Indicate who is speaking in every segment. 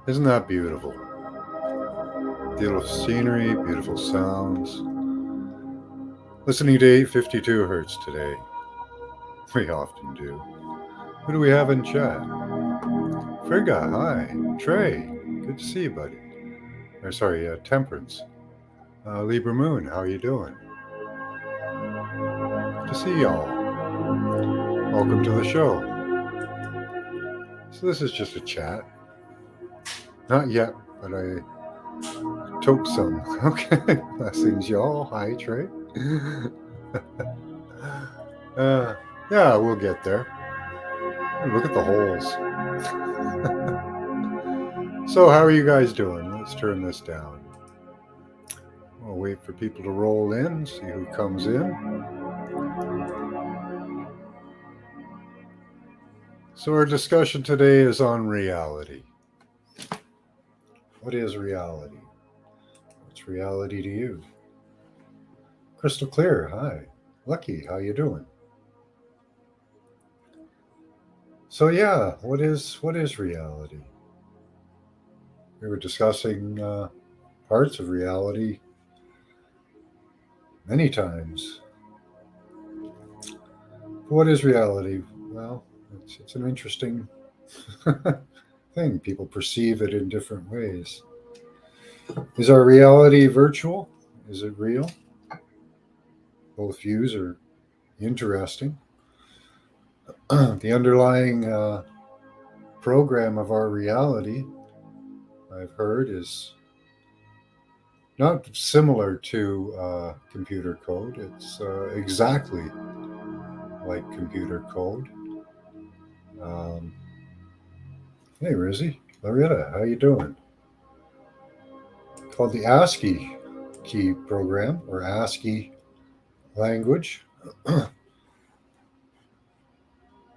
Speaker 1: Isn't that beautiful? Beautiful scenery, beautiful sounds. Listening to 852 hertz today. We often do. Who do we have in chat? Frigga, hi. Trey, good to see you, buddy. Or sorry, Temperance. Libra Moon, how you doing? Good to see y'all. Welcome to the show. So this is just a chat. Not yet, but I took some. Okay, blessings, y'all. Hi, Trey. Yeah, we'll get there. Look at the holes. So, how are you guys doing? Let's turn this down. We'll wait for people to roll in, see who comes in. So, our discussion today is on reality. What is reality? What's reality to you? Crystal Clear, hi. Lucky, how you doing? So, yeah, what is reality? We were discussing parts of reality many times. What is reality? Well, it's an interesting thing. People perceive it in different ways. Is our reality virtual? Is it real? Both views are interesting. The underlying program of our reality, I've heard, is not similar to computer code. It's exactly like computer code. Um, hey, Rizzy, Loretta, how you doing? Called the ASCII key program or ASCII language.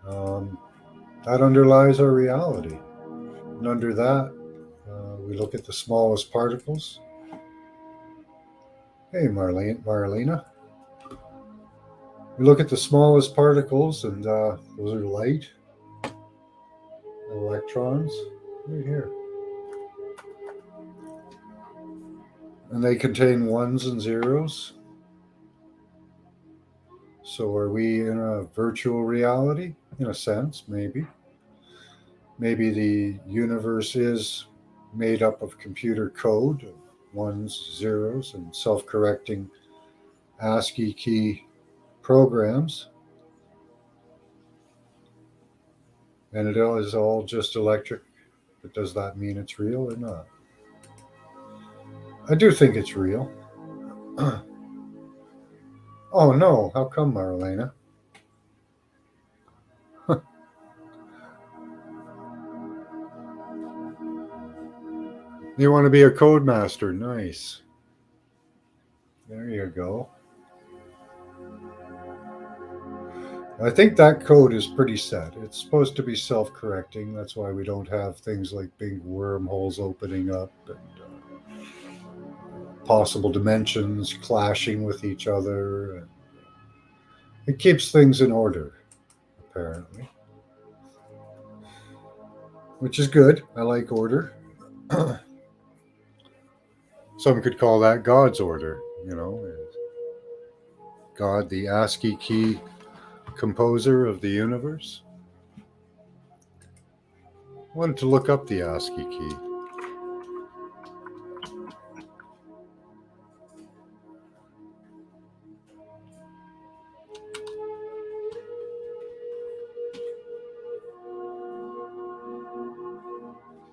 Speaker 1: um, that underlies our reality. And under that, we look at the smallest particles. Hey, Marlena. We look at the smallest particles, and those are light, electrons, right here. And they contain ones and zeros. So are we in a virtual reality? In a sense, maybe. Maybe the universe is made up of computer code, ones, zeros, and self correcting ASCII key programs. And it is all just electric. But does that mean it's real or not? I do think it's real. Oh no, how come, Marlena? You want to be a code master? Nice. There you go. I think that code is pretty set. It's supposed to be self correcting. That's why we don't have things like big wormholes opening up and possible dimensions clashing with each other. It keeps things in order, apparently, which is good. I like order. Some could call that God's order, you know. God, the ASCII key composer of the universe. I wanted to look up the ASCII key.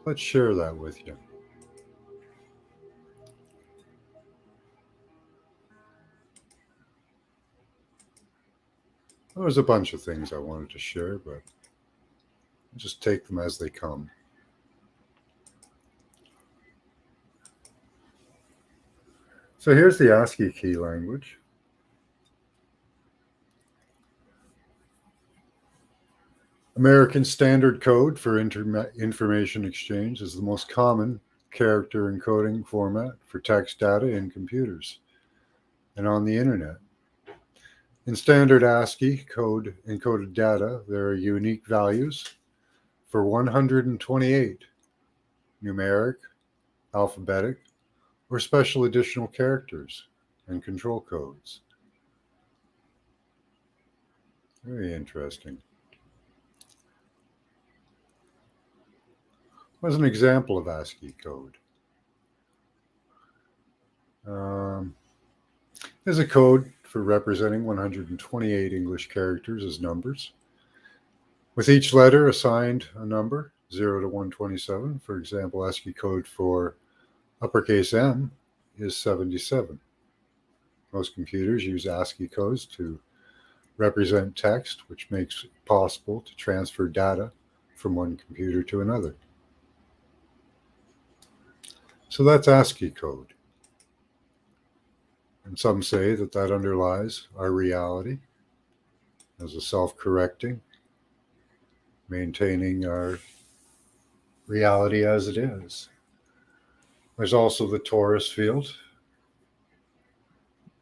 Speaker 1: let's share that with you. There's a bunch of things I wanted to share, but I'll just take them as they come. So here's the ASCII key language. American Standard Code for Information Exchange is the most common character encoding format for text data in computers and on the internet. In standard ASCII code encoded data, there are unique values for 128 numeric, alphabetic, or special additional characters and control codes. Very interesting. As an example of ASCII code, there's a code for representing 128 English characters as numbers, with each letter assigned a number, 0 to 127. For example, ASCII code for uppercase M is 77. Most computers use ASCII codes to represent text, which makes it possible to transfer data from one computer to another. So that's ASCII code. And some say that that underlies our reality as a self-correcting, maintaining our reality as it is. There's also the torus field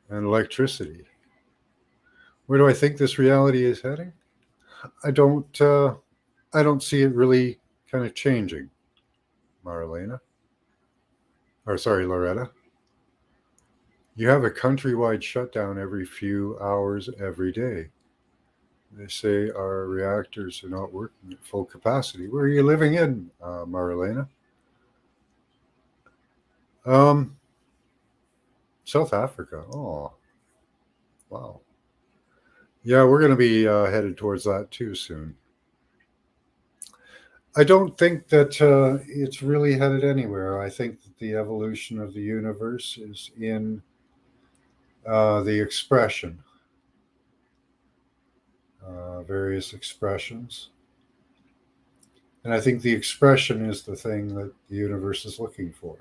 Speaker 1: and electricity. Where do I think this reality is heading? I don't see it really kind of changing, Loretta. You have a countrywide shutdown every few hours every day. They say our reactors are not working at full capacity. Where are you living in, Marlena? South Africa. Oh, wow. Yeah, we're going to be headed towards that too soon. I don't think that it's really headed anywhere. I think that the evolution of the universe is in the expression, various expressions. And I think the expression is the thing that the universe is looking for.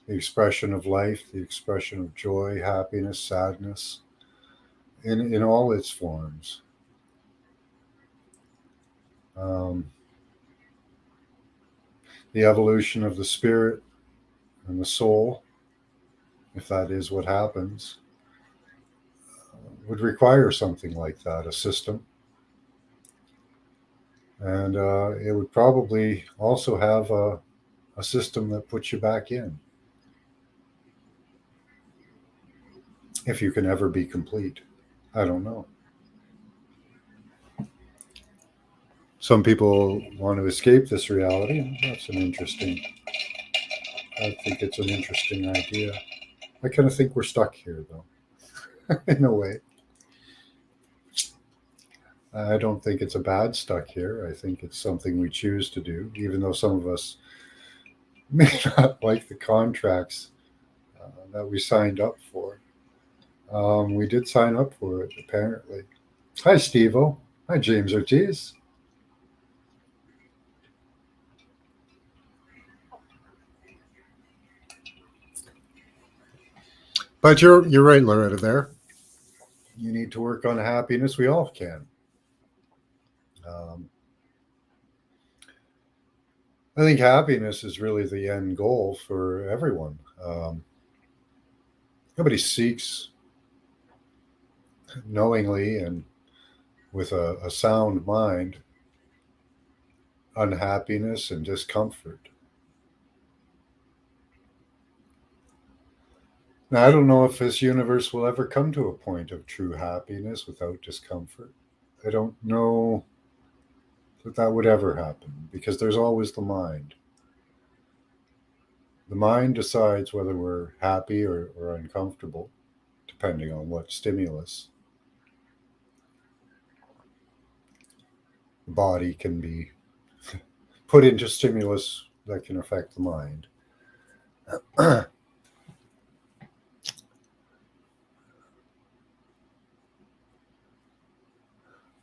Speaker 1: The expression of life, the expression of joy, happiness, sadness, in all its forms. The evolution of the spirit and the soul, if that is what happens, would require something like that, a system. And it would probably also have a system that puts you back in, if you can ever be complete. I don't know. Some people want to escape this reality. That's I think it's an interesting idea. I kind of think we're stuck here, though, in a way. I don't think it's a bad stuck here. I think it's something we choose to do, even though some of us may not like the contracts that we signed up for. We did sign up for it, apparently. Hi, Steve-O. Hi, James Ortiz. But you're right, Loretta, there. You need to work on happiness. We all can. I think happiness is really the end goal for everyone. Nobody seeks knowingly and with a sound mind unhappiness and discomfort. Now, I don't know if this universe will ever come to a point of true happiness without discomfort. I don't know that would ever happen because there's always the mind. The mind decides whether we're happy or uncomfortable, depending on what stimulus. The body can be put into stimulus that can affect the mind. I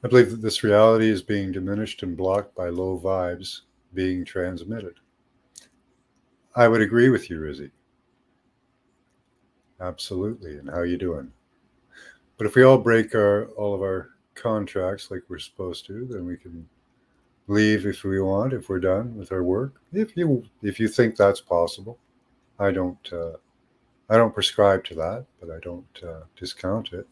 Speaker 1: believe that this reality is being diminished and blocked by low vibes being transmitted. I would agree with you, Rizzy. Absolutely. And how you doing? But if we all break all of our contracts like we're supposed to, then we can leave if we want, if we're done with our work. If you think that's possible. I don't prescribe to that, but I don't discount it.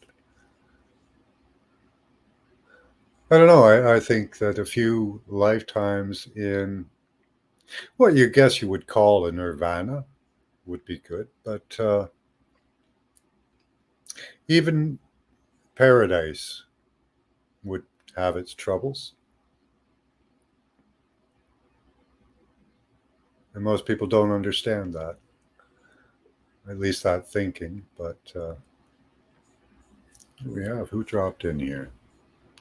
Speaker 1: I don't know. I think that a few lifetimes in what you guess you would call a nirvana would be good, but even paradise would have its troubles. And most people don't understand that, at least that thinking. But who dropped in here?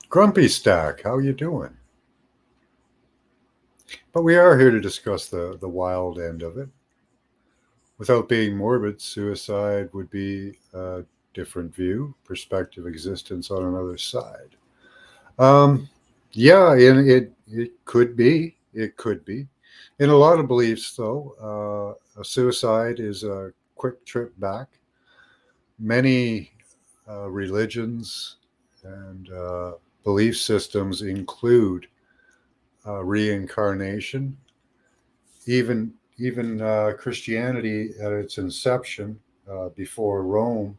Speaker 1: Grumpy Stack, how you doing? But we are here to discuss the wild end of it. Without being morbid, suicide would be a different view, perspective, existence on another side. Yeah, and it could be. It could be. In a lot of beliefs, though, a suicide is a quick trip back. Many religions and belief systems include reincarnation. Even Christianity at its inception, before Rome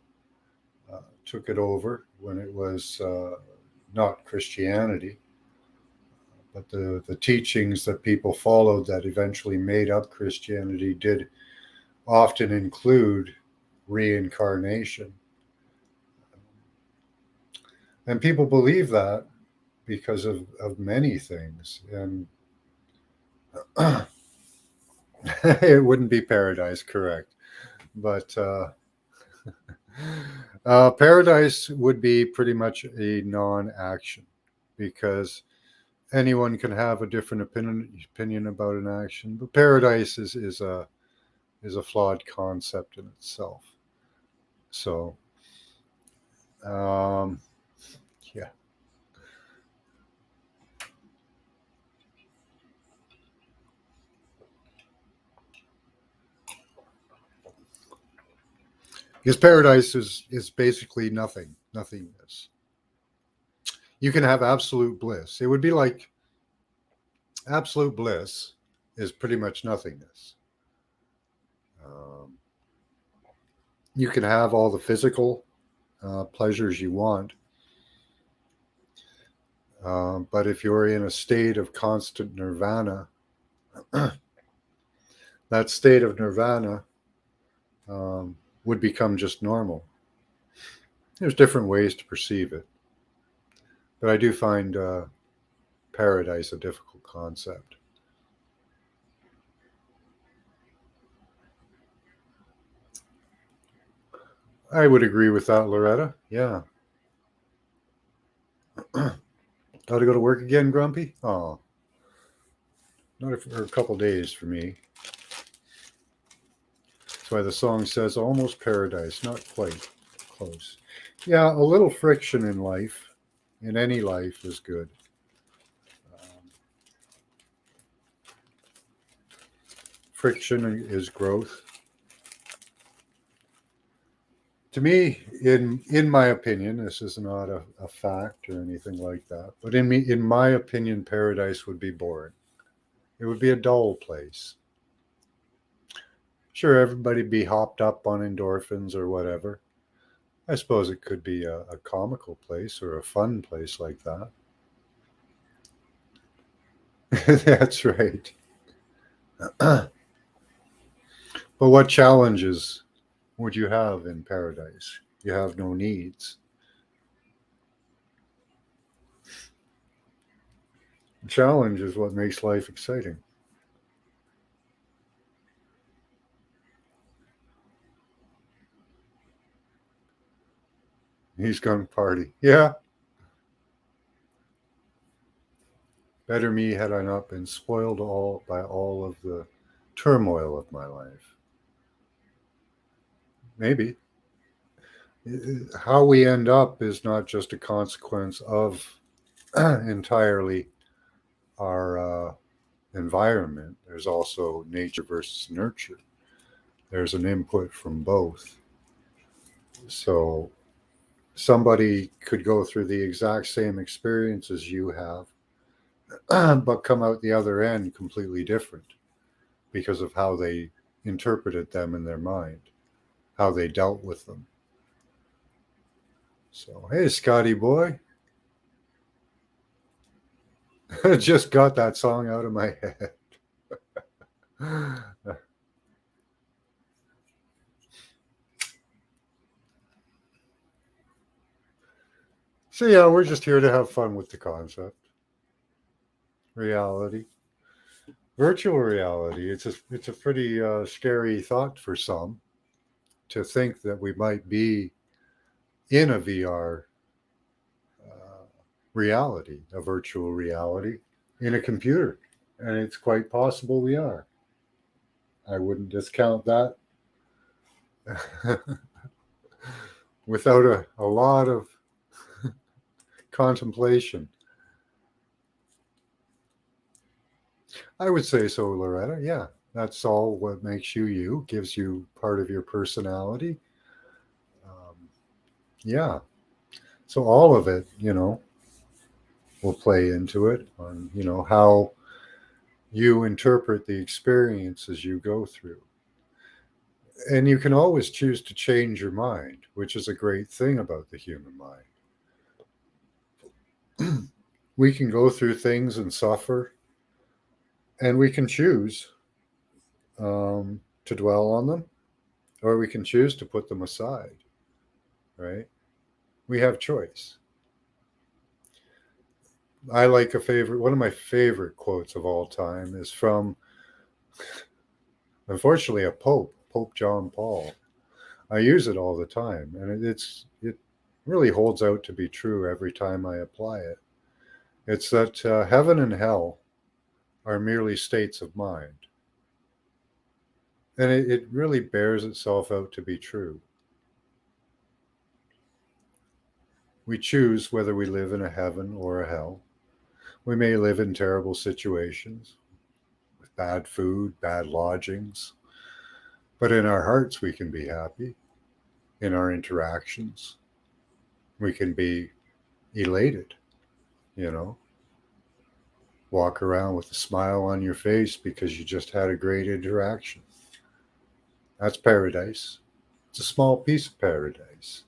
Speaker 1: took it over, when it was not Christianity, but the teachings that people followed that eventually made up Christianity did often include reincarnation. And people believe that because of many things. And it wouldn't be paradise, correct. But paradise would be pretty much a non-action, because anyone can have a different opinion about an action. But paradise is a flawed concept in itself. So, yeah. Because paradise is basically nothingness. You can have absolute bliss. It would be like absolute bliss is pretty much nothingness. Um, you can have all the physical pleasures you want, but if you're in a state of constant nirvana, that state of nirvana would become just normal. There's different ways to perceive it, but I do find paradise a difficult concept. I would agree with that, Loretta. Yeah. Got to go to work again, Grumpy? Oh, not for a couple days for me. That's why the song says almost paradise, not quite close. Yeah, a little friction in life, in any life, is good. Um, Friction is growth. To me, in my opinion, this is not a fact or anything like that, but in my opinion, paradise would be boring. It would be a dull place. Sure, everybody be hopped up on endorphins or whatever. I suppose it could be a comical place or a fun place like that. That's right. But what challenges would you have in paradise? You have no needs. The challenge is what makes life exciting. He's gone party. Yeah. Better me had I not been spoiled all by all of the turmoil of my life. Maybe. How we end up is not just a consequence of entirely our environment. There's also nature versus nurture. There's an input from both. So somebody could go through the exact same experience as you have, but come out the other end completely different because of how they interpreted them in their mind, how they dealt with them. So, hey, Scotty boy, just got that song out of my head. So, yeah, we're just here to have fun with the concept. Reality. Virtual reality. It's a pretty scary thought for some to think that we might be in a VR reality, a virtual reality, in a computer. And it's quite possible we are. I wouldn't discount that without a lot of contemplation. I would say so, Loretta. Yeah, that's all what makes you you, gives you part of your personality. Um, yeah. So all of it, will play into it on, how you interpret the experience as you go through. And you can always choose to change your mind, which is a great thing about the human mind. We can go through things and suffer, and we can choose to dwell on them, or we can choose to put them aside, right? We have choice. I like one of my favorite quotes of all time is from, unfortunately, a Pope John Paul. I use it all the time, and it really holds out to be true every time I apply it. It's that heaven and hell are merely states of mind. And it really bears itself out to be true. We choose whether we live in a heaven or a hell. We may live in terrible situations with bad food, bad lodgings, but in our hearts we can be happy. In our interactions, we can be elated, you know, walk around with a smile on your face because you just had a great interaction. That's paradise. It's a small piece of paradise.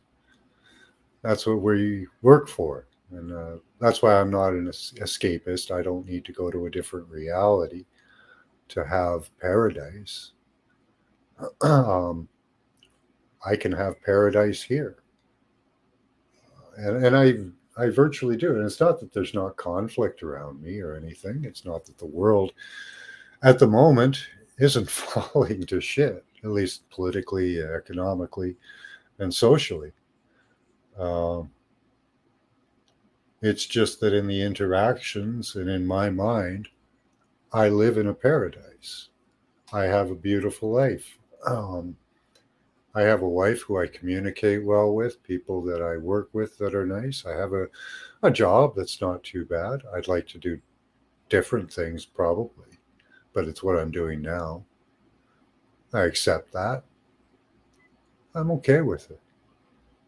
Speaker 1: That's what we work for. And that's why I'm not an escapist. I don't need to go to a different reality to have paradise. I can have paradise here. And I virtually do. And it's not that there's not conflict around me or anything. It's not that the world at the moment isn't falling to shit, at least politically, economically, and socially. It's just that in the interactions and in my mind, I live in a paradise. I have a beautiful life. I have a wife who I communicate well with, people that I work with that are nice. I have a job that's not too bad. I'd like to do different things probably, but it's what I'm doing now. I accept that. I'm okay with it.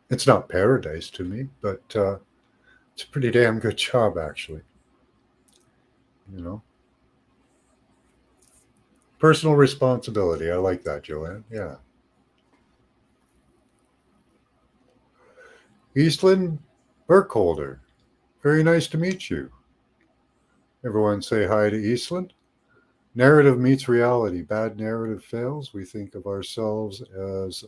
Speaker 1: It's not paradise to me, but it's a pretty damn good job, actually. You know, personal responsibility. I like that, Joanne. Yeah. Eastland Burkholder. Very nice to meet you. Everyone say hi to Eastland. Narrative meets reality. Bad narrative fails. We think of ourselves as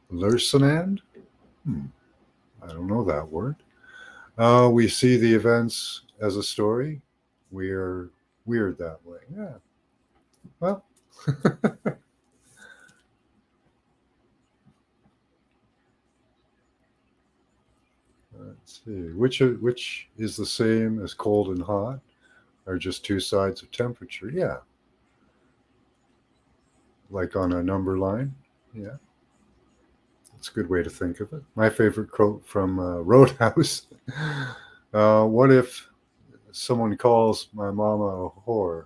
Speaker 1: Lursenand. I don't know that word. We see the events as a story. We are weird that way. Yeah. Well, let's see. Which is the same as cold and hot? are just two sides of temperature. Yeah. Like on a number line. Yeah. That's a good way to think of it. My favorite quote from Roadhouse. What if someone calls my mama a whore?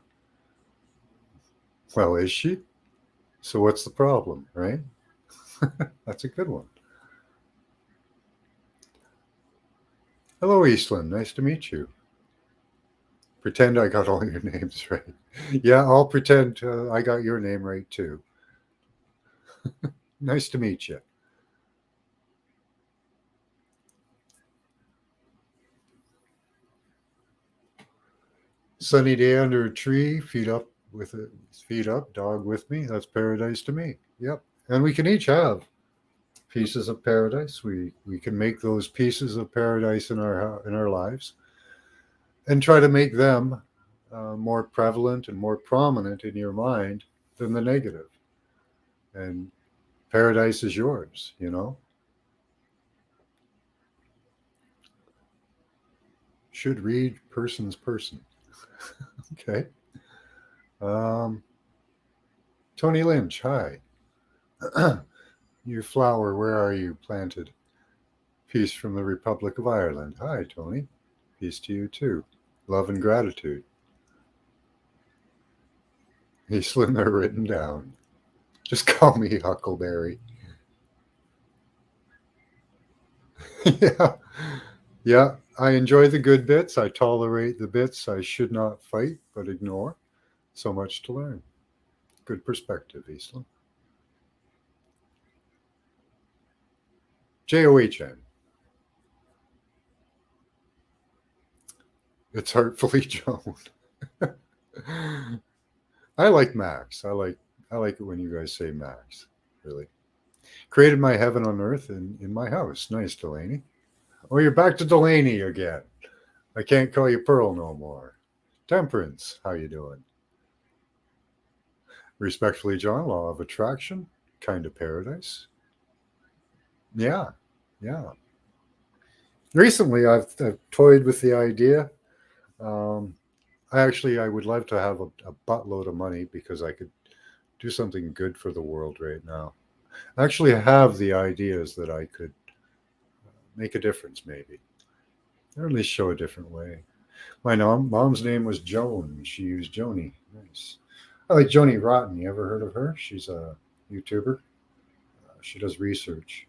Speaker 1: Well, is she? So what's the problem, right? That's a good one. Hello, Eastland. Nice to meet you. Pretend I got all your names right. Yeah, I'll pretend I got your name right too. Nice to meet you. Sunny day under a tree, feet up, dog with me. That's paradise to me. Yep. And we can each have pieces of paradise. We can make those pieces of paradise in our lives and try to make them more prevalent and more prominent in your mind than the negative. And paradise is yours, you know. Should read person's person. Okay. Um, Tony Lynch, hi. Your flower, where are you planted? Peace from the Republic of Ireland. Hi, Tony. Peace to you too. Love and gratitude. Eastland, they're written down. Just call me Huckleberry. Yeah. Yeah. I enjoy the good bits. I tolerate the bits I should not fight but ignore. So much to learn. Good perspective, Eastland. JOHN. It's Heartfully Joan. I like Max. I like it when you guys say Max. Really. Created my heaven on earth in my house. Nice, Delaney. Oh, you're back to Delaney again. I can't call you Pearl no more. Temperance, how you doing? Respectfully, John, law of attraction, kind of paradise. Yeah, yeah. Recently, I've toyed with the idea. Um, I would love to have a buttload of money because I could do something good for the world right now. I actually have the ideas that I could make a difference, maybe, or at least show a different way. My mom's name was Joan. She used Joni. Nice. I like Joni Rotten. You ever heard of her? She's a YouTuber. She does research.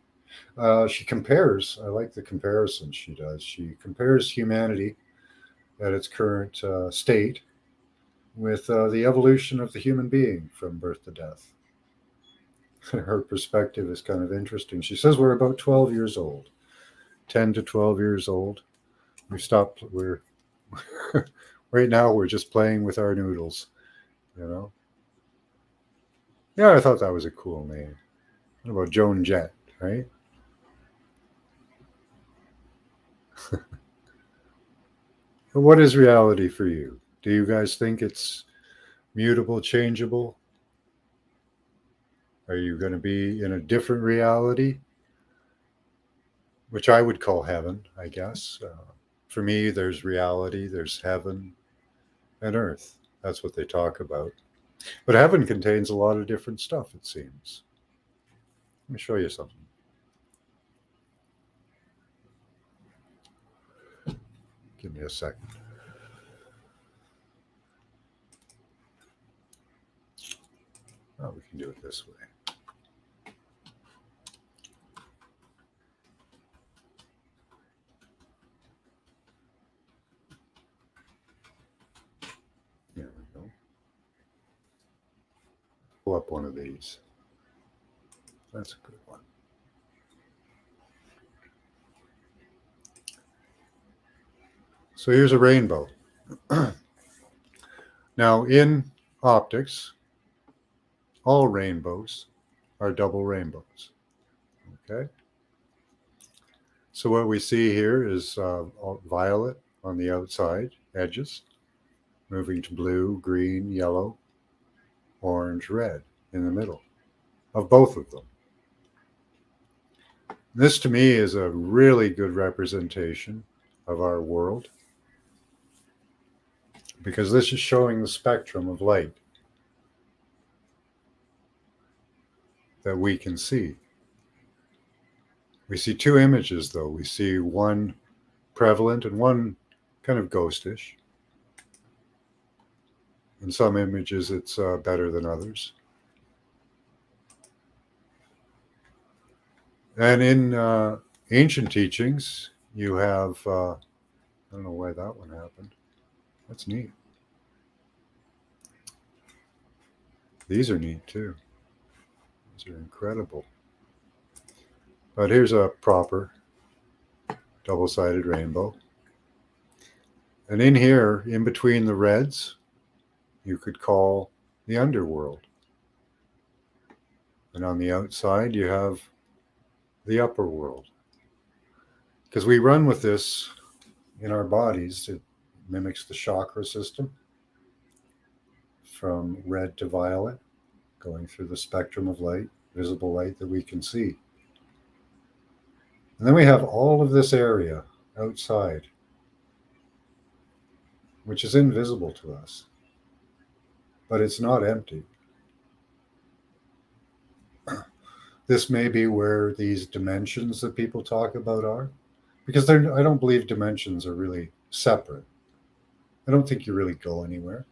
Speaker 1: She compares. I like the comparison she does. She compares humanity at its current state with the evolution of the human being from birth to death. Her perspective is kind of interesting. She says we're about 12 years old, 10 to 12 years old. We stopped. We're right now. We're just playing with our noodles. You know. Yeah, I thought that was a cool name. What about Joan Jett, right? What is reality for you? Do you guys think it's mutable, changeable? Are you going to be in a different reality, which I would call heaven, I guess? For me, there's reality, there's heaven and earth. That's what they talk about. But heaven contains a lot of different stuff, it seems. Let me show you something. Give me a second. Oh, we can do it this way. There we go. Pull up one of these. That's a good one. So here's a rainbow. Now, in optics, all rainbows are double rainbows. Okay. So what we see here is violet on the outside edges, moving to blue, green, yellow, orange, red in the middle of both of them. This to me is a really good representation of our world because this is showing the spectrum of light that we can see. We see two images, though. We see one prevalent and one kind of ghostish. In some images, it's better than others. And in ancient teachings, you have, I don't know why that one happened. That's neat. These are neat too. These are incredible. But here's a proper double-sided rainbow. And in here, in between the reds, you could call the underworld. And on the outside, you have the upper world. Because we run with this in our bodies. It mimics the chakra system from red to violet, going through the spectrum of light, visible light that we can see. And then we have all of this area outside, which is invisible to us, but it's not empty. This may be where these dimensions that people talk about are, because I don't believe dimensions are really separate. I don't think you really go anywhere.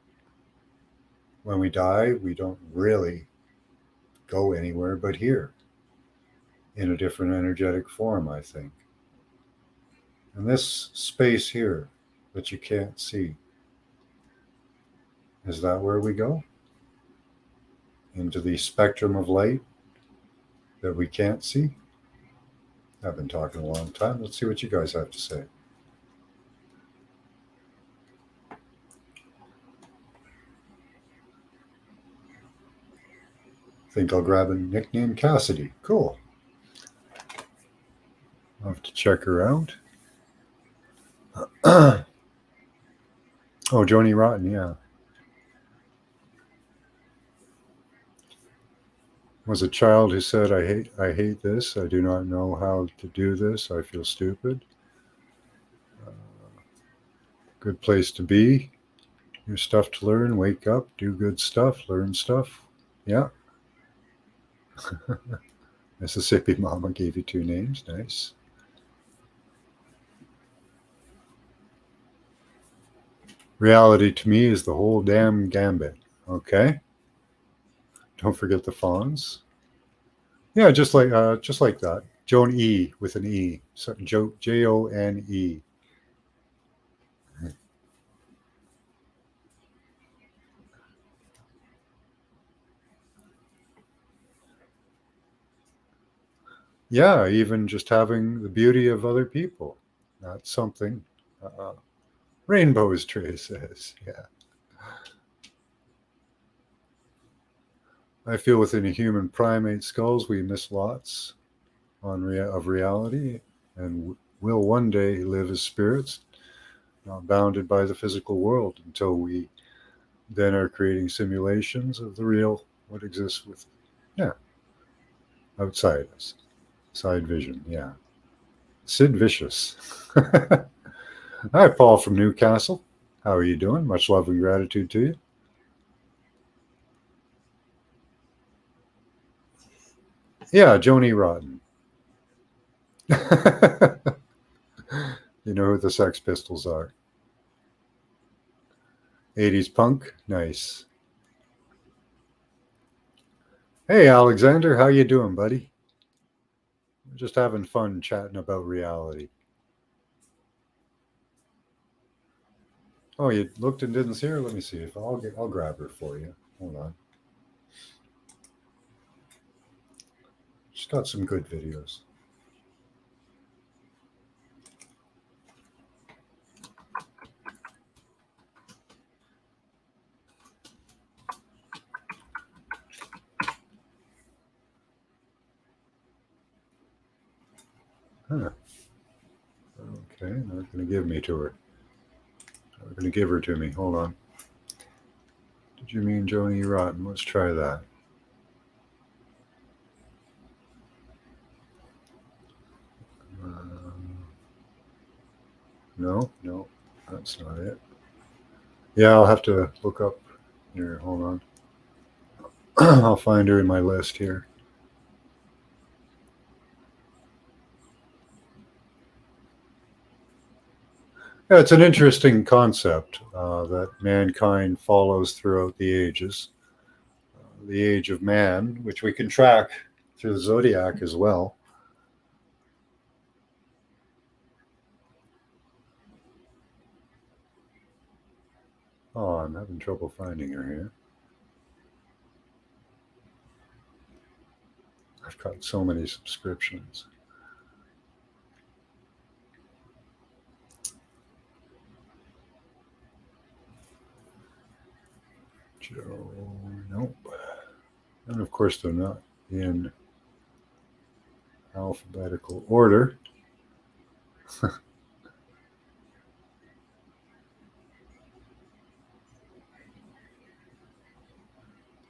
Speaker 1: When we die, we don't really go anywhere but here, in a different energetic form, I think. And this space here that you can't see, is that where we go? Into the spectrum of light that we can't see? I've been talking a long time. Let's see what you guys have to say. Think I'll grab a nickname Cassidy. Cool. I'll have to check her out. Oh, Joni Rotten, yeah. Was a child who said, I hate this. I do not know how to do this. I feel stupid. Good place to be. New stuff to learn. Wake up. Do good stuff. Learn stuff. Yeah. Mississippi Mama gave you 2 names. Nice. Reality to me is the whole damn gambit. Okay. Don't forget the fawns. Yeah, just like that. Joan E with an E. So Jone. Yeah, even just having the beauty of other people. That's something. Rainbows, Trey says. Yeah. I feel within a human primate skulls we miss lots of reality and will one day live as spirits, not bounded by the physical world until we then are creating simulations of the real, what exists with, yeah, outside us. Side vision, yeah. Sid Vicious. Hi, Paul from Newcastle. How are you doing? Much love and gratitude to you. Yeah, Joni Rotten. You know who the Sex Pistols are. 80s punk, nice. Hey, Alexander, how you doing, buddy? We're just having fun chatting about reality. Oh, you looked and didn't see her? Let me see if I'll grab her for you. Hold on. She's got some good videos. Huh. Okay, not going to give me to her. They're going to give her to me. Hold on. Did you mean Joni Rotten? Let's try that. No, that's not it. Yeah, I'll have to look up here. Hold on. I'll find her in my list here. Yeah, it's an interesting concept that mankind follows throughout the ages. The age of man, which we can track through the zodiac as well. Oh, I'm having trouble finding her here. I've got so many subscriptions. Joe, nope. And of course, they're not in alphabetical order.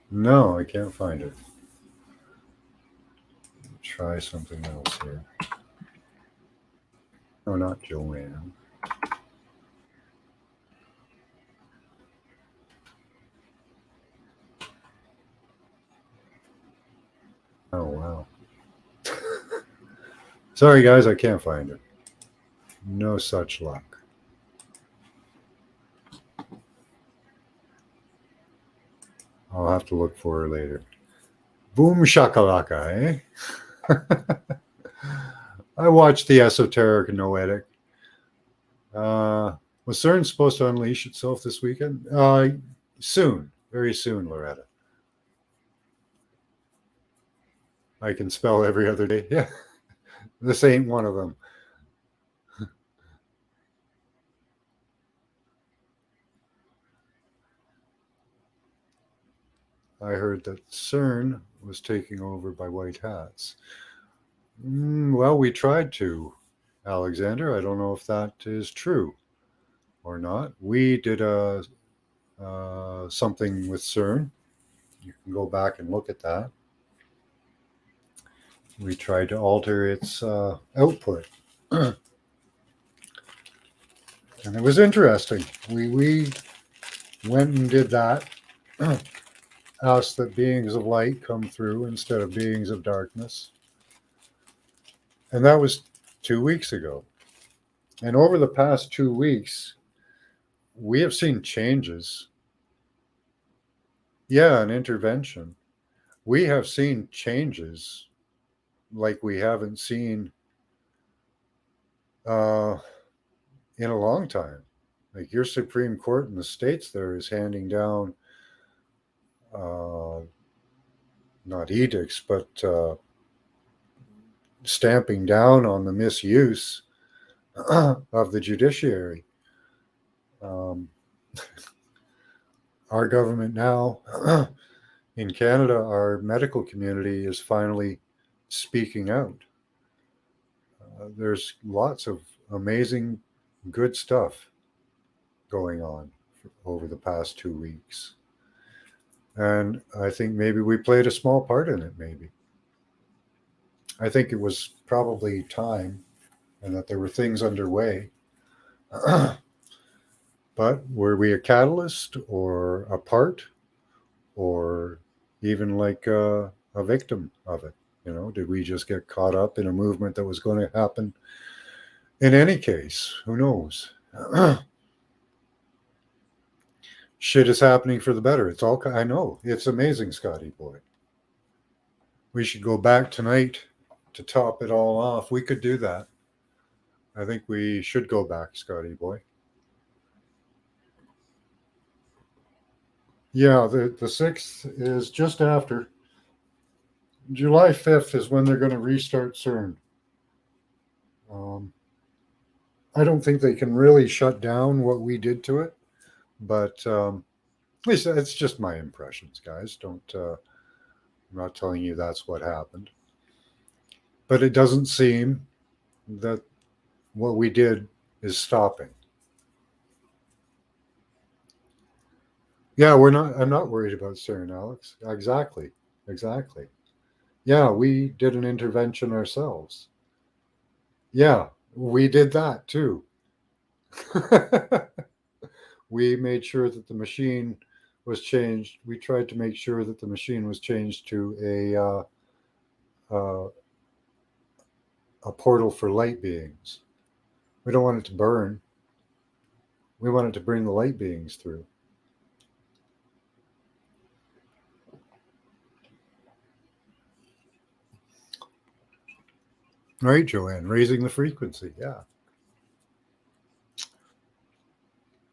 Speaker 1: No, I can't find it. Try something else here. No, not Joanne. Oh, wow. Sorry, guys, I can't find it. No such luck. I'll have to look for her later. Boom shakalaka, eh? I watched the Esoteric and Noetic. Was CERN supposed to unleash itself this weekend? Soon, very soon, Loretta. I can spell every other day. Yeah, this ain't one of them. I heard that CERN was taking over by white hats. Well, we tried to, Alexander. I don't know if that is true or not. We did something with CERN. You can go back and look at that. We tried to alter its output. And it was interesting. We went and did that. Asked that beings of light come through instead of beings of darkness. And that was 2 weeks ago. And over the past 2 weeks, we have seen changes. Yeah, an intervention. We have seen changes like we haven't seen in a long time. Like your Supreme Court in the States there is handing down not edicts, but stamping down on the misuse of the judiciary. Our government now in Canada, our medical community is finally speaking out. There's lots of amazing, good stuff going on over the past 2 weeks. And I think maybe we played a small part in it, maybe. I think it was probably time and that there were things underway. But were we a catalyst or a part or even like a victim of it? You know, did we just get caught up in a movement that was going to happen in any case? Who knows? Shit is happening for the better. It's all, I know. It's amazing, Scotty boy. We should go back tonight to top it all off. We could do that. I think we should go back, Scotty boy. Yeah, the 6th is just after. July 5th is when they're going to restart CERN. I don't think they can really shut down what we did to it, but at least it's just my impressions, guys. Don't. I'm not telling you that's what happened, but it doesn't seem that what we did is stopping. Yeah, we're not. I'm not worried about CERN, Alex. Exactly. Yeah, we did an intervention ourselves. Yeah, we did that too. we made sure that the machine was changed. We tried to make sure that the machine was changed to uh, a portal for light beings. We don't want it to burn. We want it to bring the light beings through. Right, Joanne? Raising the frequency. Yeah.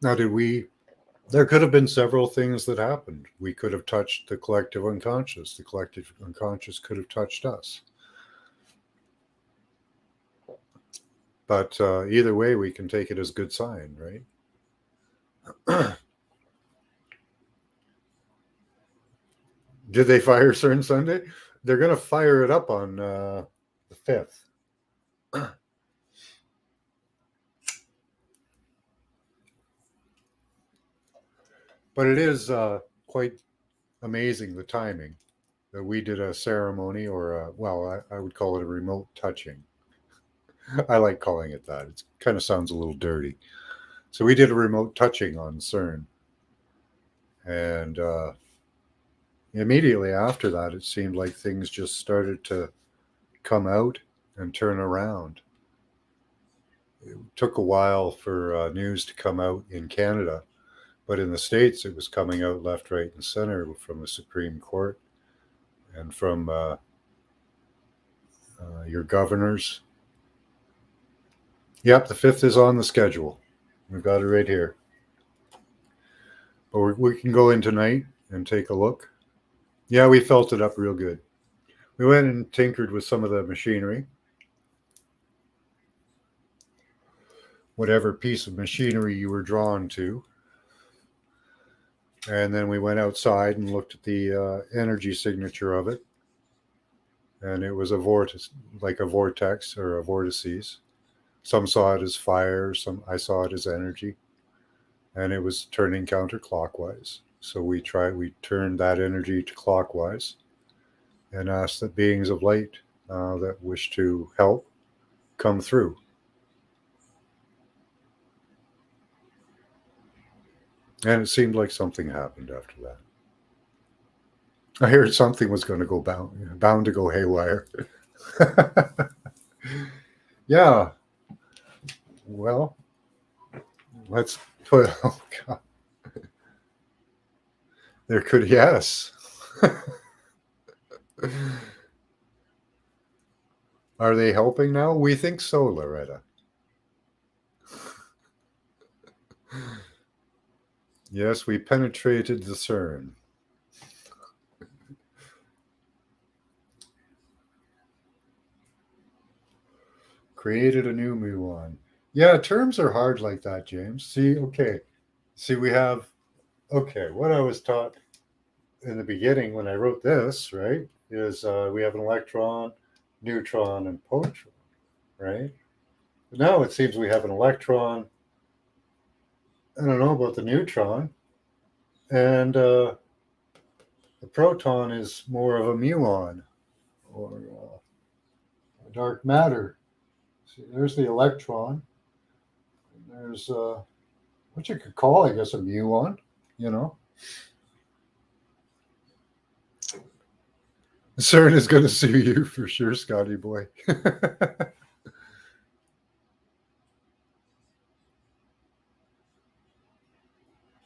Speaker 1: Now, did we? There could have been several things that happened. We could have touched the collective unconscious. The collective unconscious could have touched us. But either way, we can take it as good sign, right? Did they fire CERN Sunday? They're going to fire it up on the 5th. But it is quite amazing, the timing. That we did a ceremony, or I would call it a remote touching. I like calling it that. It kind of sounds a little dirty. So we did a remote touching on CERN. And immediately after that, it seemed like things just started to come out and turn around. It took a while for news to come out in Canada, but in the States, it was coming out left, right, and center from the Supreme Court and from your governors. Yep, the 5th is on the schedule. We've got it right here. But we can go in tonight and take a look. Yeah, we felt it up real good. We went and tinkered with some of the machinery. Whatever piece of machinery you were drawn to. And then we went outside and looked at the energy signature of it. And it was a vortex, like a vortex or a vortices. Some saw it as fire, I saw it as energy. And it was turning counterclockwise. So we turned that energy to clockwise and asked the beings of light that wish to help come through. And it seemed like something happened after that. I heard something was going to go bound to go haywire. Yeah. Well, let's put. Oh God. There could, yes. Are they helping now? We think so, Loretta. Yes, we penetrated the CERN. Created a new muon. Yeah, terms are hard like that, James. See, okay. See, we have, okay, what I was taught in the beginning when I wrote this, right, is we have an electron, neutron, and positron, right? But now it seems we have an electron. I don't know about the neutron. And the proton is more of a muon, or dark matter. See, there's the electron. And there's what you could call, I guess, a muon, you know. CERN is going to sue you for sure, Scotty boy.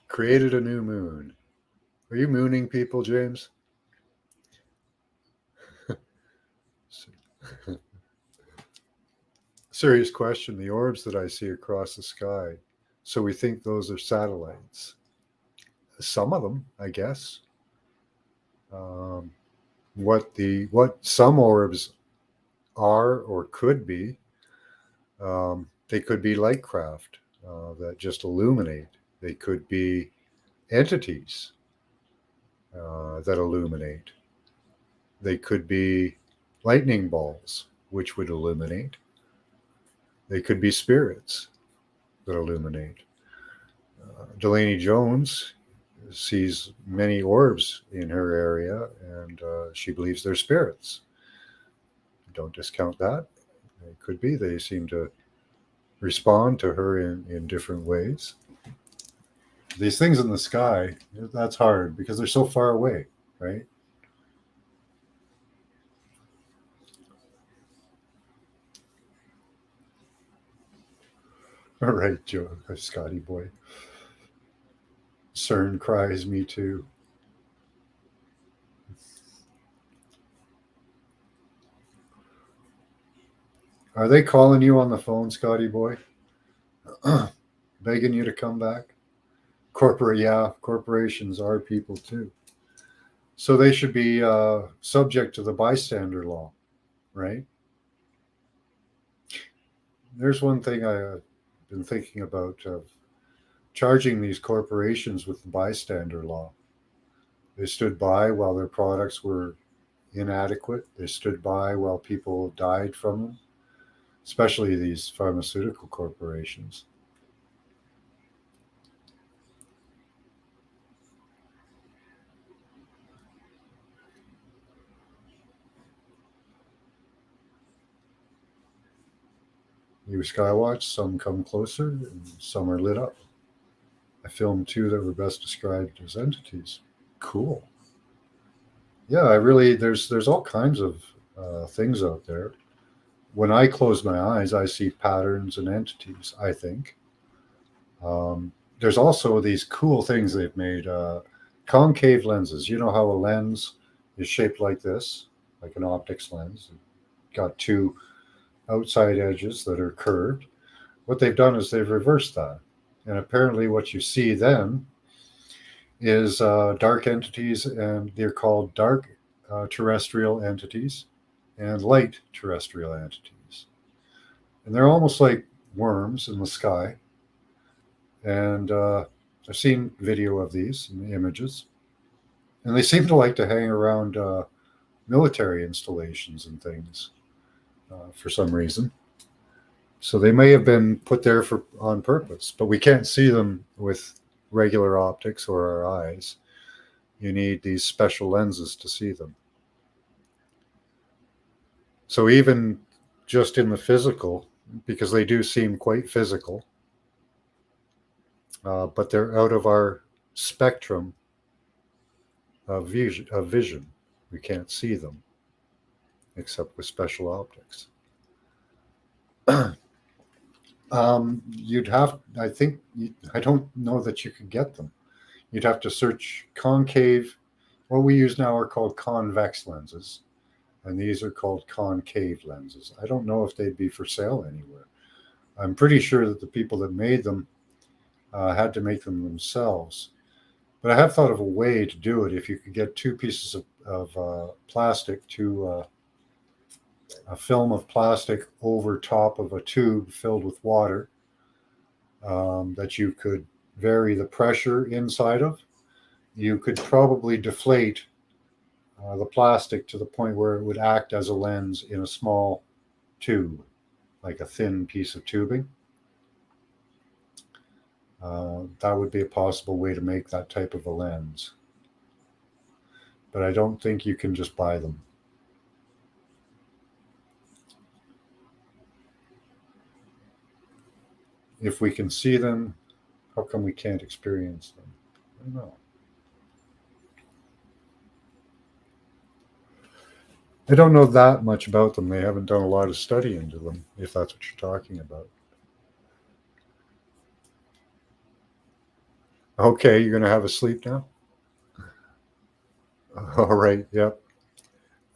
Speaker 1: Created a new moon. Are you mooning people, James? Serious question. The orbs that I see across the sky, so we think those are satellites. Some of them, I guess. What some orbs are or could be, they could be light craft that just illuminate. They could be entities that illuminate. They could be lightning balls, which would illuminate. They could be spirits that illuminate. Delaney Jones sees many orbs in her area, and she believes they're spirits. Don't discount that. It could be. They seem to respond to her in different ways. These things in the sky, that's hard because they're so far away, right? All right, Joe, Scotty boy. CERN cries, me too. Are they calling you on the phone, Scotty boy? Begging you to come back? Yeah, corporations are people too. So they should be subject to the bystander law, right? There's one thing I've been thinking about charging these corporations with the bystander law. They stood by while their products were inadequate. They stood by while people died from them, especially these pharmaceutical corporations. You skywatch, some come closer and some are lit up. I filmed two that were best described as entities. Cool. Yeah, I really there's all kinds of things out there. When I close my eyes, I see patterns and entities. I think there's also these cool things they've made. Concave lenses. You know how a lens is shaped like this, like an optics lens. Got two outside edges that are curved. What they've done is they've reversed that. And apparently, what you see then is dark entities, and they're called dark terrestrial entities and light terrestrial entities. And they're almost like worms in the sky. And I've seen video of these and the images. And they seem to like to hang around military installations and things for some reason. So they may have been put there on purpose, but we can't see them with regular optics or our eyes. You need these special lenses to see them. So even just in the physical, because they do seem quite physical, but they're out of our spectrum of vision. We can't see them except with special optics. You'd have, I think, I don't know that you could get them. You'd have to search concave. What we use now are called convex lenses, and these are called concave lenses. I don't know if they'd be for sale anywhere. I'm pretty sure that the people that made them had to make them themselves. But I have thought of a way to do it. If you could get two pieces of plastic, a film of plastic over top of a tube filled with water that you could vary the pressure inside of, you could probably deflate the plastic to the point where it would act as a lens in a small tube, like a thin piece of tubing. That would be a possible way to make that type of a lens. But I don't think you can just buy them. If we can see them, how come we can't experience them? I don't know. I don't know that much about them. They haven't done a lot of study into them, if that's what you're talking about. Okay, you're going to have a sleep now? All right, yep.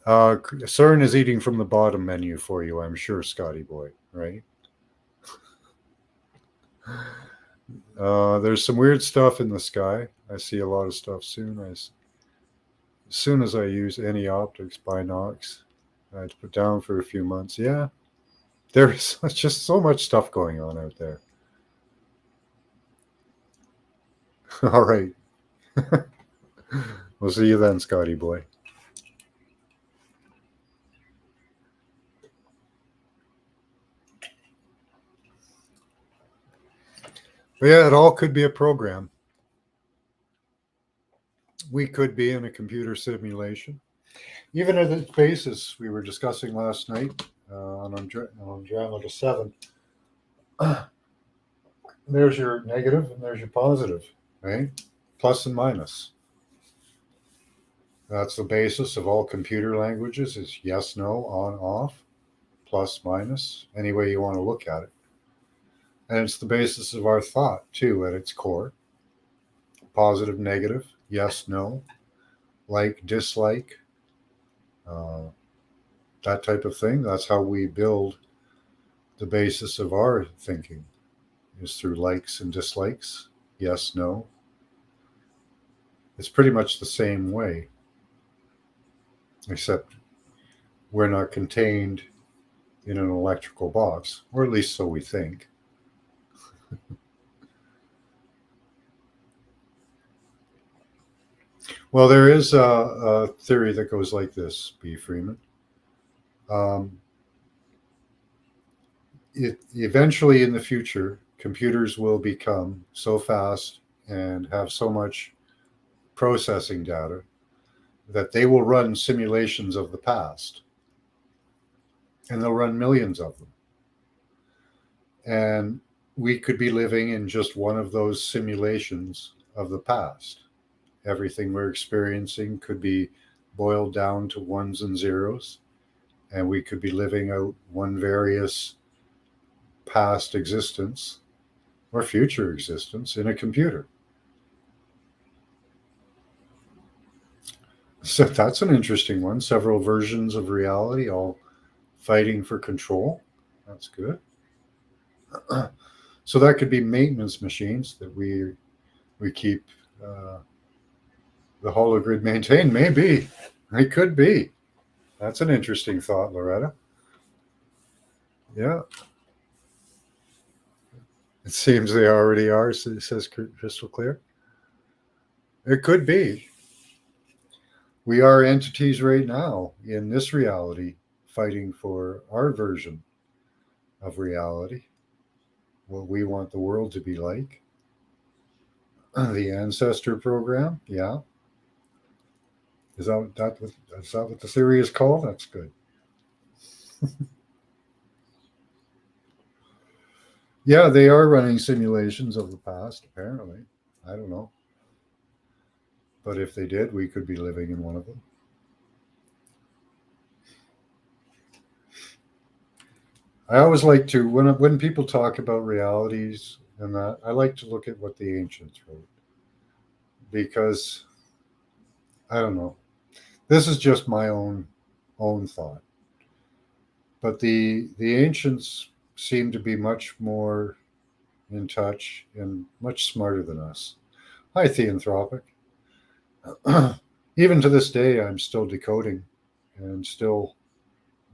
Speaker 1: CERN is eating from the bottom menu for you, I'm sure, Scotty boy, right? There's some weird stuff in the sky. I see a lot of stuff soon. As soon as I use any optics, Binocs, I had to put down for a few months. Yeah, there's just so much stuff going on out there. All right. We'll see you then, Scotty boy. But yeah, it all could be a program. We could be in a computer simulation. Even at its basis, we were discussing last night on Andromeda 7. There's your negative and there's your positive. right? Plus and minus. That's the basis of all computer languages is yes, no, on, off, plus, minus, any way you want to look at it. And it's the basis of our thought, too, at its core. Positive, negative, yes, no, like, dislike, uh, that type of thing. That's how we build the basis of our thinking, is through likes and dislikes, yes, no. It's pretty much the same way, except we're not contained in an electrical box, or at least so we think. Well, there is a theory that goes like this, B. Freeman. Um, eventually, in the future, computers will become so fast and have so much processing data that they will run simulations of the past, and they'll run millions of them. And we could be living in just one of those simulations of the past. Everything we're experiencing could be boiled down to ones and zeros, and we could be living out one various past existence or future existence in a computer. So that's an interesting one. Several versions of reality, all fighting for control. That's good. So that could be maintenance machines that we keep the hologrid maintained. Maybe it could be. That's an interesting thought, Loretta. Yeah, it seems they already are. Says Crystal Clear. It could be. We are entities right now in this reality fighting for our version of reality, what we want the world to be like. The ancestor program, yeah. Is that what the theory is called? That's good. Yeah, they are running simulations of the past, apparently. I don't know. But if they did, we could be living in one of them. I always like to when people talk about realities and that, I like to look at what the ancients wrote, because I don't know. This is just my own thought. But the ancients seem to be much more in touch and much smarter than us. Hi, Theanthropic. Even to this day, I'm still decoding and still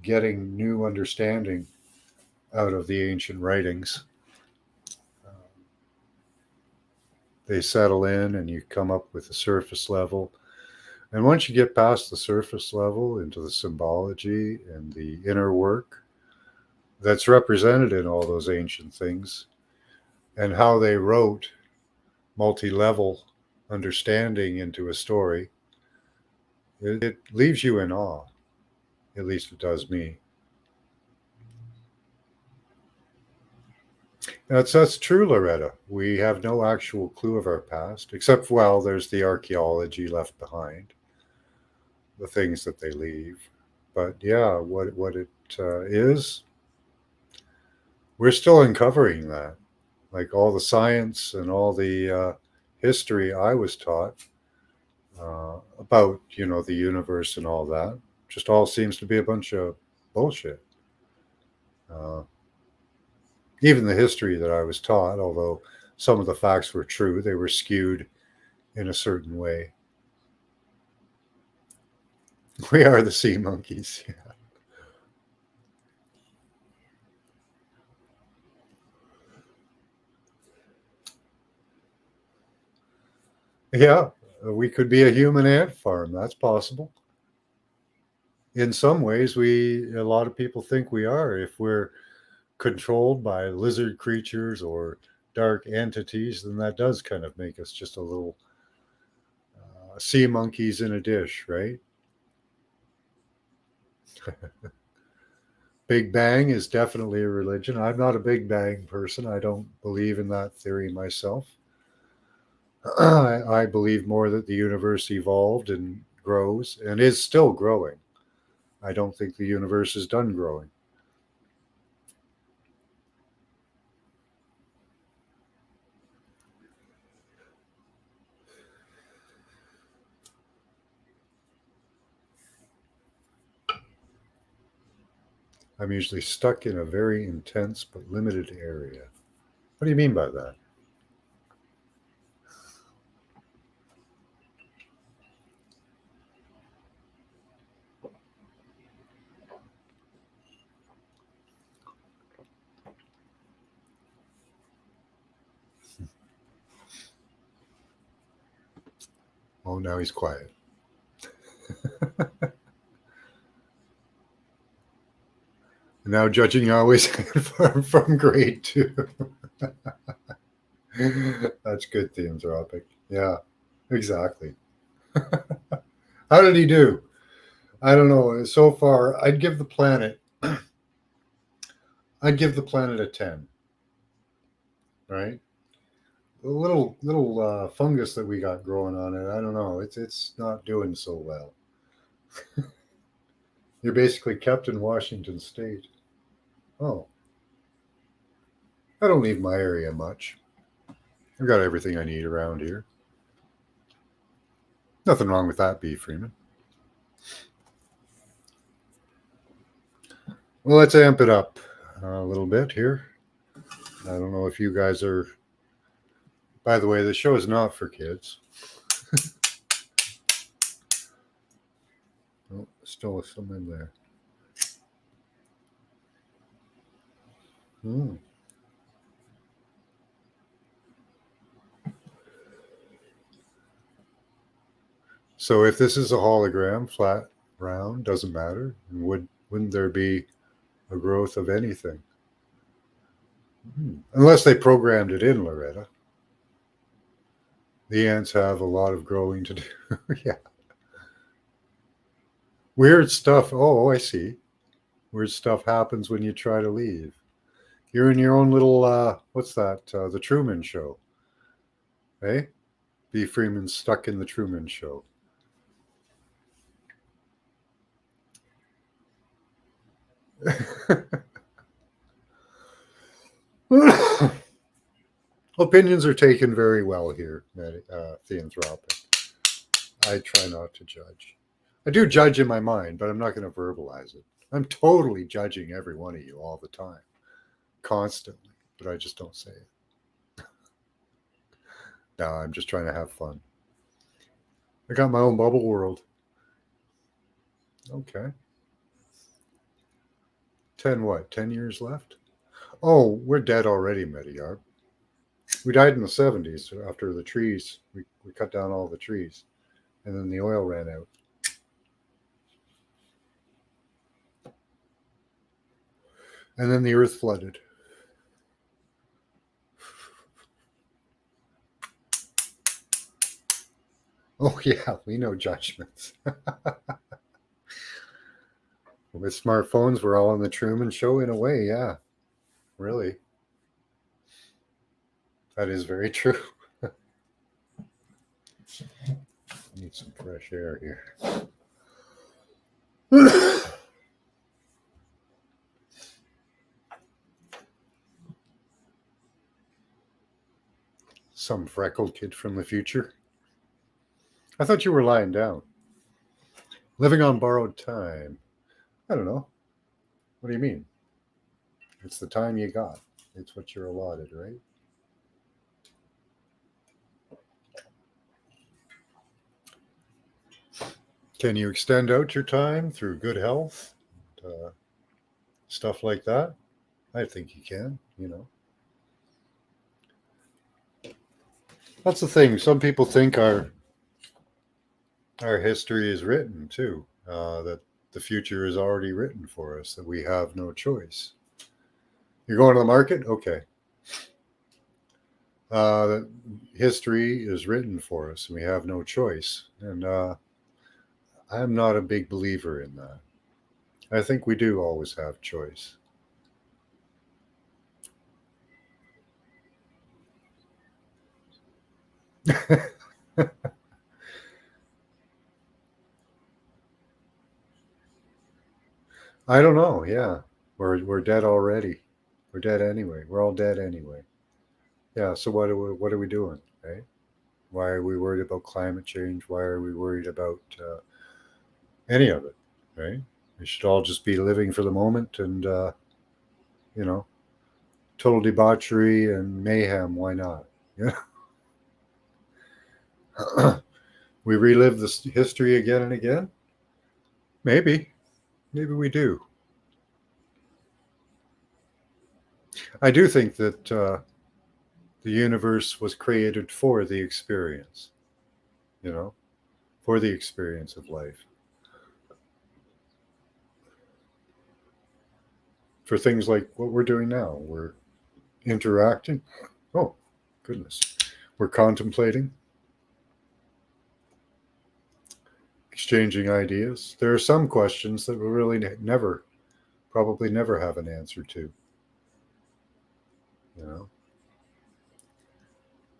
Speaker 1: getting new understanding out of the ancient writings. They settle in and you come up with the surface level. And once you get past the surface level into the symbology and the inner work that's represented in all those ancient things and how they wrote multi-level understanding into a story, it leaves you in awe. At least it does me. That's true, Loretta. We have no actual clue of our past, except, well, there's the archaeology left behind, the things that they leave. But yeah, what it is, we're still uncovering that. Like all the science and all the history I was taught about, the universe and all that, just all seems to be a bunch of bullshit. Uh, Even the history that I was taught, although some of the facts were true, they were skewed in a certain way. We are the sea monkeys. Yeah, we could be a human ant farm. That's possible. In some ways, a lot of people think we are. If we're controlled by lizard creatures or dark entities, then that does kind of make us just a little sea monkeys in a dish, right? Big Bang is definitely a religion. I'm not a Big Bang person. I don't believe in that theory myself. I believe more that the universe evolved and grows and is still growing. I don't think the universe is done growing. I'm usually stuck in a very intense but limited area. What do you mean by that? Oh, now he's quiet. Now judging always from grade two. That's good, Theanthropic. Yeah, exactly. How did he do? I don't know. So far, I'd give the planet a 10, right? The little fungus that we got growing on it, I don't know. It's not doing so well. You're basically kept in Washington State. Oh, I don't leave my area much. I've got everything I need around here. Nothing wrong with that, B. Freeman. Well, let's amp it up a little bit here. I don't know if you guys are. By the way, the show is not for kids. Oh, still some in there. Hmm. So if this is a hologram, flat, round, doesn't matter. Wouldn't there be a growth of anything? Unless they programmed it in, Loretta. The ants have a lot of growing to do. Yeah. Weird stuff. Oh, I see. Weird stuff happens when you try to leave. You're in your own little, what's that? The Truman Show. Eh? B. Freeman's stuck in the Truman Show. Opinions are taken very well here, Theanthropic. I try not to judge. I do judge in my mind, but I'm not going to verbalize it. I'm totally judging every one of you all the time, constantly, but I just don't say it. No, I'm just trying to have fun. I got my own bubble world. Okay. 10 what? 10 years left? Oh, we're dead already, Mediyar. We died in the 70s after the trees. We cut down all the trees, and then the oil ran out. And then the earth flooded. Oh, yeah, we know judgments. With smartphones, we're all on the Truman Show in a way, yeah. Really. That is very true. Need some fresh air here. Some freckled kid from the future. I thought you were lying down. Living on borrowed time. I don't know. What do you mean? It's the time you got. It's what you're allotted, right? Can you extend out your time through good health? Stuff like that? I think you can, you know. That's the thing. Some people think our history is written too. That the future is already written for us. That we have no choice. You're going to the market, okay. That history is written for us, and we have no choice. And I'm not a big believer in that. I think we do always have choice. I don't know. Yeah, we're dead already. We're dead anyway. We're all dead anyway. Yeah. So what are we doing, right? Why are we worried about climate change? Why are we worried about any of it, right? We should all just be living for the moment and you know, total debauchery and mayhem. Why not? Yeah. We relive this history again and again. Maybe, maybe we do. I do think that the universe was created for the experience. You know, for the experience of life, for things like what we're doing now. We're interacting. Oh, goodness. We're contemplating, exchanging ideas. There are some questions that we'll really never, probably never have an answer to. You know,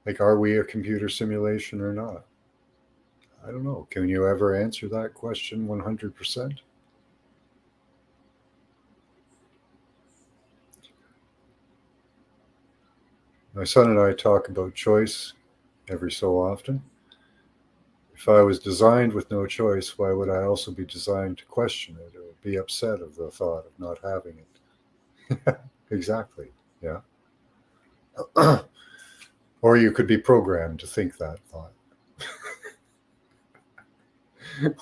Speaker 1: like, are we a computer simulation or not? I don't know. Can you ever answer that question 100%? My son and I talk about choice every so often. If I was designed with no choice, why would I also be designed to question it or be upset of the thought of not having it? Exactly. Yeah. Or you could be programmed to think that thought,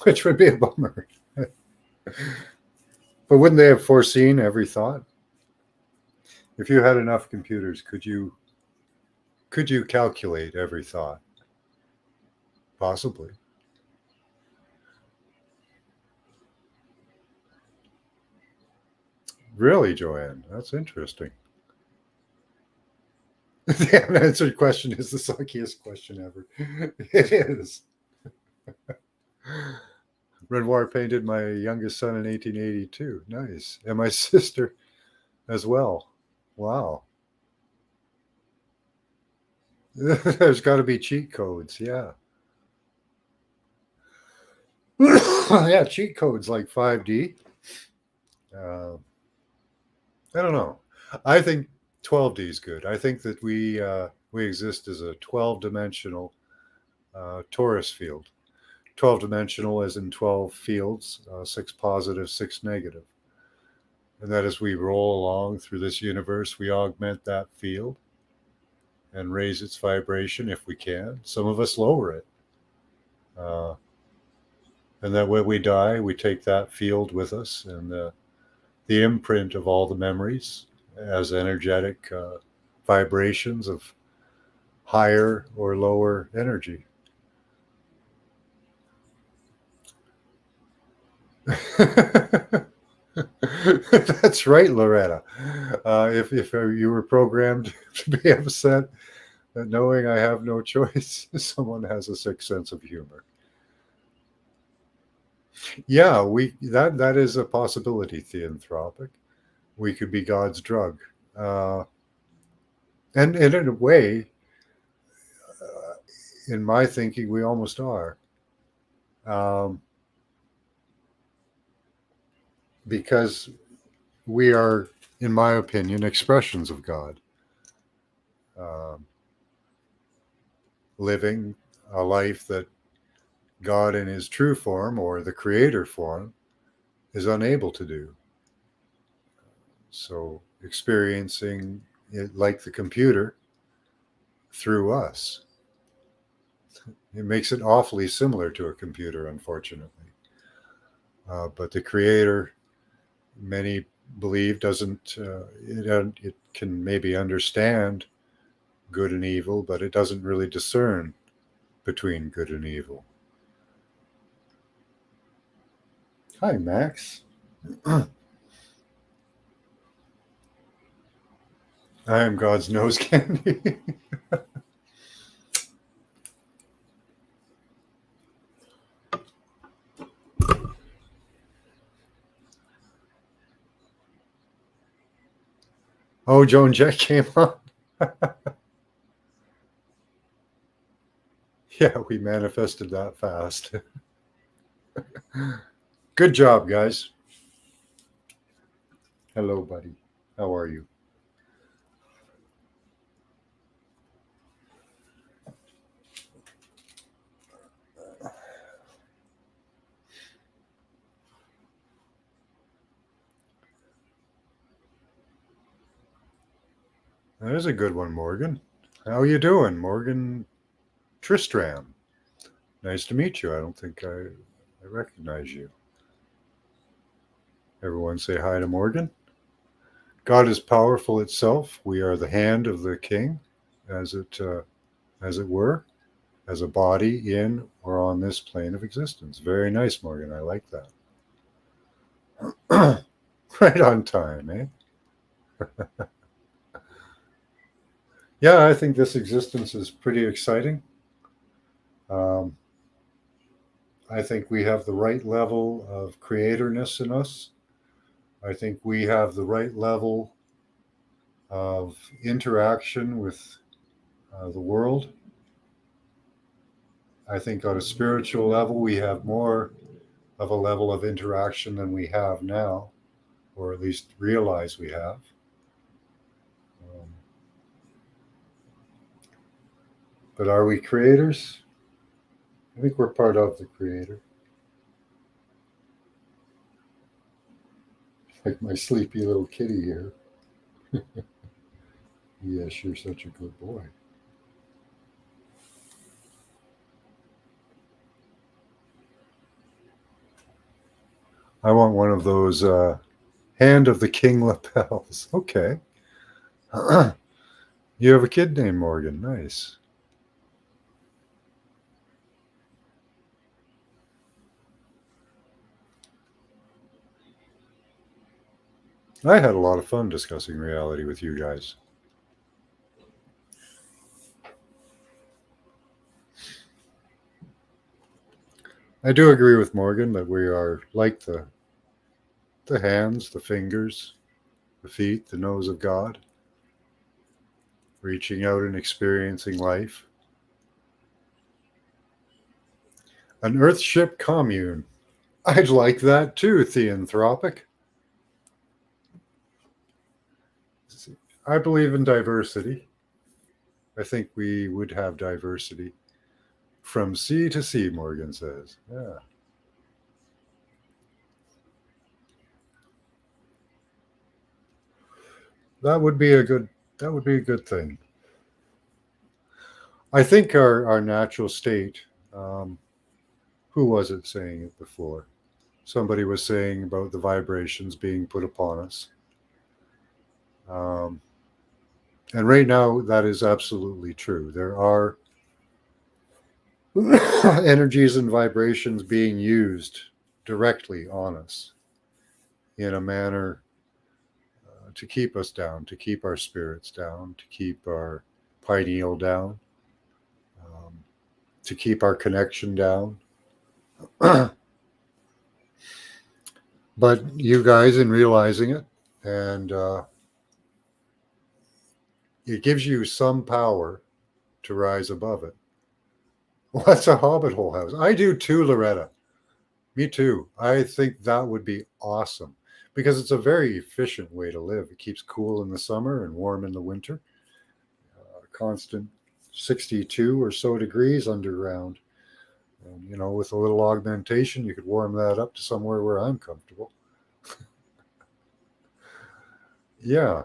Speaker 1: which would be a bummer. But wouldn't they have foreseen every thought? If you had enough computers, could you calculate every thought? Possibly. Really, Joanne? That's interesting. The unanswered question is the suckiest question ever. It is. Renoir painted my youngest son in 1882. Nice. And my sister as well. Wow. There's got to be cheat codes. Yeah. Yeah, cheat codes like 5D. Uh, I don't know. I think 12D is good. I think that we exist as a 12-dimensional torus field. 12-dimensional as in 12 fields, 6 positive, 6 negative. And that as we roll along through this universe, we augment that field and raise its vibration if we can. Some of us lower it. Uh, and that when we die, we take that field with us and the imprint of all the memories as energetic vibrations of higher or lower energy. That's right, Loretta. If you were programmed to be upset at knowing I have no choice, someone has a sick sense of humor. Yeah, that is a possibility. Theanthropic. We could be God's drug, uh, and in a way, in my thinking, we almost are, um, because we are, in my opinion, expressions of God, um, living a life that God in his true form or the creator form is unable to do. So experiencing it like the computer through us. It makes it awfully similar to a computer, unfortunately. But the creator, many believe, doesn't, it can maybe understand good and evil, but it doesn't really discern between good and evil. Hi, Max. I am God's nose candy. Oh, Joan Jett came on. Yeah, we manifested that fast. Good job, guys. Hello, buddy. How are you? There's a good one, Morgan. How you doing, Morgan Tristram? Nice to meet you. I don't think I recognize you. Everyone say hi to Morgan. God is powerful itself. We are the hand of the king, as it were, as a body in or on this plane of existence. Very nice, Morgan. I like that. Right on time, eh? Yeah, I think this existence is pretty exciting. Um, I think we have the right level of creatorness in us. I think we have the right level of interaction with the world. I think on a spiritual level, we have more of a level of interaction than we have now, or at least realize we have. Um, but are we creators? I think we're part of the creator. Like my sleepy little kitty here. Yes, you're such a good boy. I want one of those hand of the king lapels. Okay. You have a kid named Morgan. Nice. I had a lot of fun discussing reality with you guys. I do agree with Morgan that we are like the hands, the fingers, the feet, the nose of God, reaching out and experiencing life. An Earthship commune. I'd like that too, Theanthropic. I believe in diversity. I think we would have diversity. From sea to sea, Morgan says. Yeah. That would be a good thing. I think our natural state, um, who was it saying it before? Somebody was saying about the vibrations being put upon us. Um, and right now, that is absolutely true. There are energies and vibrations being used directly on us in a manner to keep us down, to keep our spirits down, to keep our pineal down, um, to keep our connection down. But you guys, in realizing it, and it gives you some power to rise above it. What's a hobbit hole house? I do too, Loretta. Me too. I think that would be awesome because it's a very efficient way to live. It keeps cool in the summer and warm in the winter. Constant 62 or so degrees underground. And, with a little augmentation, you could warm that up to somewhere where I'm comfortable. Yeah.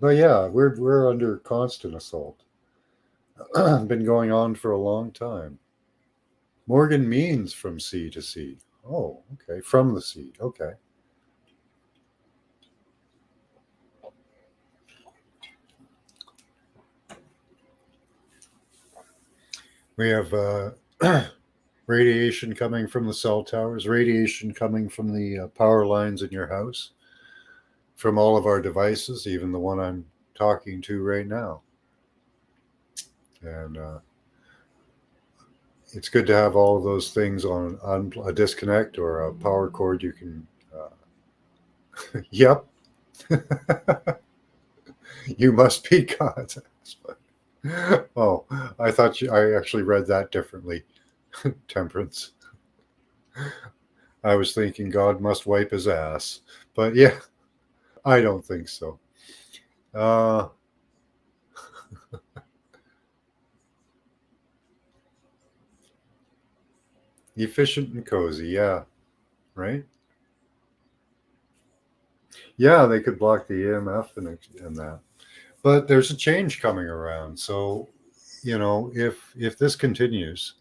Speaker 1: But yeah, we're under constant assault. Been going on for a long time. Morgan means from sea to sea. Oh, okay. From the sea. Okay. We have radiation coming from the cell towers, radiation coming from the power lines in your house, from all of our devices, even the one I'm talking to right now. And it's good to have all of those things on a disconnect or a power cord you can. Yep. You must be God. Oh, I actually read that differently. Temperance. I was thinking God must wipe his ass. But yeah, I don't think so. Uh, Efficient and cozy. Yeah, right? Yeah, they could block the EMF and that. But there's a change coming around. So, if this continues,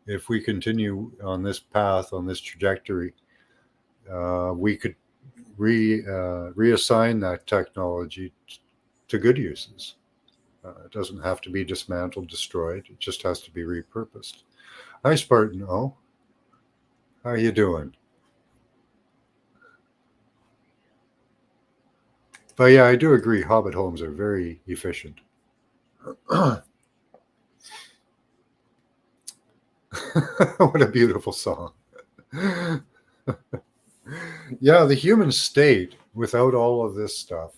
Speaker 1: if we continue on this path, on this trajectory, we could reassign that technology to good uses. It doesn't have to be dismantled, destroyed. It just has to be repurposed. Hi, Spartan O. How you doing? But yeah, I do agree. Hobbit homes are very efficient. What a beautiful song. Yeah, the human state without all of this stuff,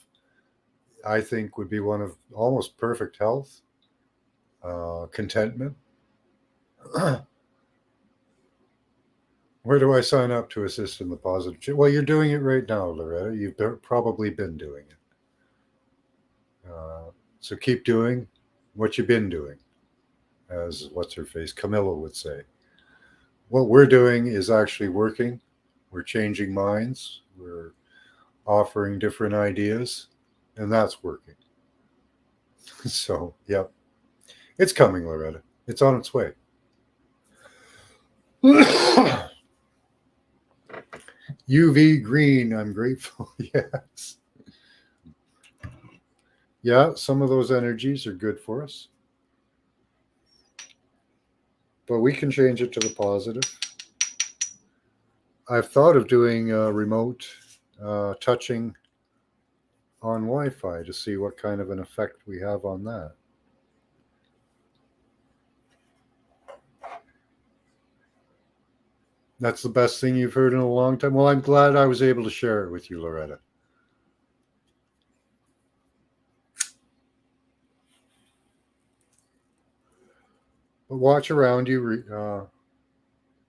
Speaker 1: I think, would be one of almost perfect health, contentment. Where do I sign up to assist in the positive change? Well, you're doing it right now, Loretta. You've probably been doing it. So keep doing what you've been doing, as what's her face, Camilla would say. What we're doing is actually working. We're changing minds. We're offering different ideas, and that's working. So, yep, it's coming, Loretta. It's on its way. UV green, I'm grateful. Yes. Yeah, some of those energies are good for us, but we can change it to the positive. I've thought of doing remote touching on Wi Fi to see what kind of an effect we have on that. That's the best thing you've heard in a long time. Well, I'm glad I was able to share it with you, Loretta. But watch around you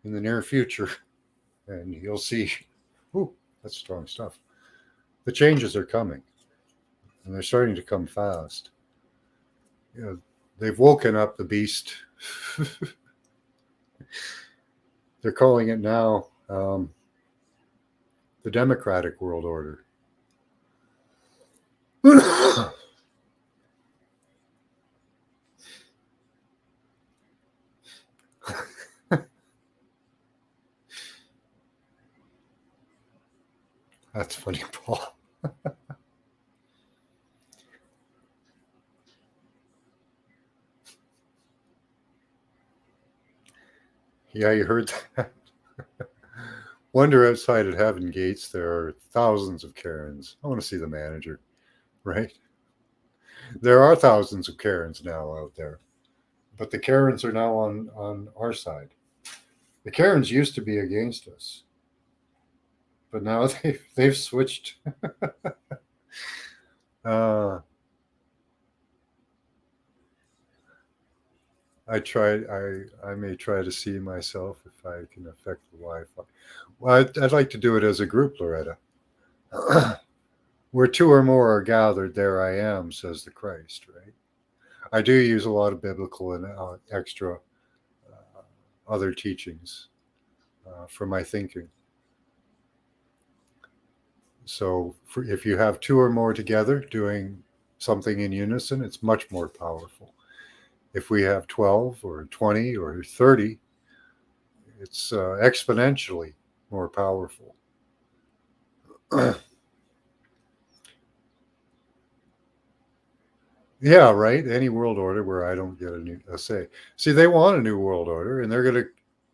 Speaker 1: in the near future, and you'll see. Ooh, that's strong stuff. The changes are coming, and they're starting to come fast. They've woken up the beast. They're calling it now the democratic world order. That's funny, Paul. Yeah, you heard that. Wonder outside at Heaven Gates, there are thousands of Karens. I want to see the manager, right? There are thousands of Karens now out there, but the Karens are now on our side. The Karens used to be against us, but now they've switched. uh, I may try to see myself if I can affect the Wi-Fi. Well, I'd like to do it as a group, Loretta. Where two or more are gathered, there I am, says the Christ, right? I do use a lot of biblical and extra other teachings for my thinking. So if you have two or more together doing something in unison, it's much more powerful. If we have 12 or 20 or 30, it's exponentially more powerful. Yeah, right. Any world order where I don't get a say. See, they want a new world order, and they're going to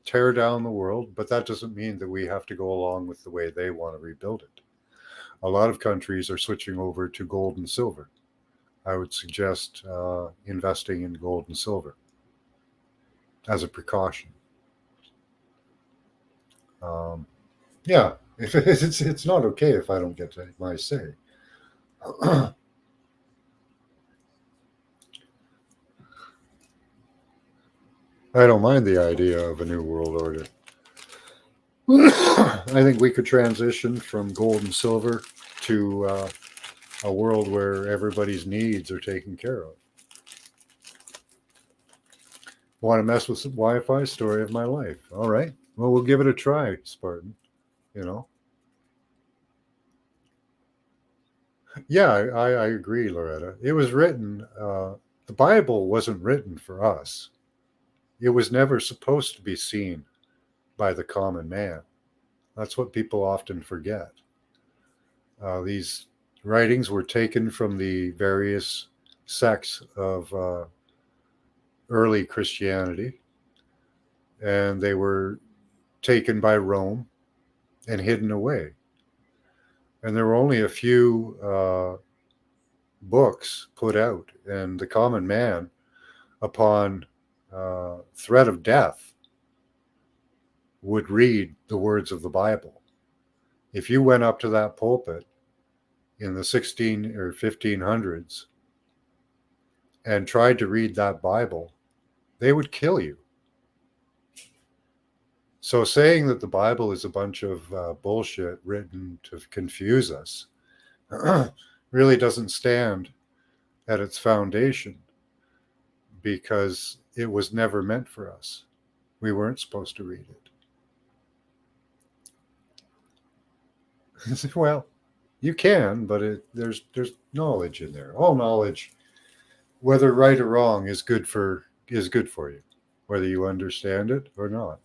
Speaker 1: tear down the world, but that doesn't mean that we have to go along with the way they want to rebuild it. A lot of countries are switching over to gold and silver. I would suggest investing in gold and silver as a precaution. Yeah, it's not okay if I don't get my say. I don't mind the idea of a new world order. I think we could transition from gold and silver to a world where everybody's needs are taken care of. Want to mess with some Wi-Fi? Story of my life. All right. Well, we'll give it a try, Spartan. You know. Yeah, I agree, Loretta. It was written. The Bible wasn't written for us. It was never supposed to be seen by the common man. That's what people often forget. These writings were taken from the various sects of early Christianity, and they were taken by Rome and hidden away. And there were only a few books put out, and the common man, upon threat of death, would read the words of the Bible. If you went up to that pulpit in the 16 or 1500s and tried to read that Bible, they would kill you. So saying that the Bible is a bunch of bullshit written to confuse us really doesn't stand at its foundation, because it was never meant for us. We weren't supposed to read it. Well, you can, but there's knowledge in there. All knowledge, whether right or wrong, is good for you, whether you understand it or not.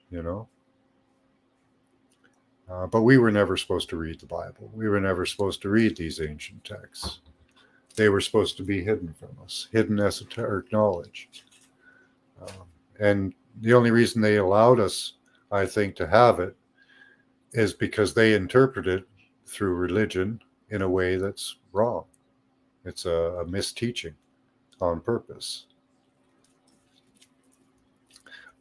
Speaker 1: You know. But we were never supposed to read the Bible. We were never supposed to read these ancient texts. They were supposed to be hidden from us, hidden esoteric knowledge. And the only reason they allowed us, I think, to have it is because they interpret it through religion in a way that's wrong. It's a misteaching on purpose.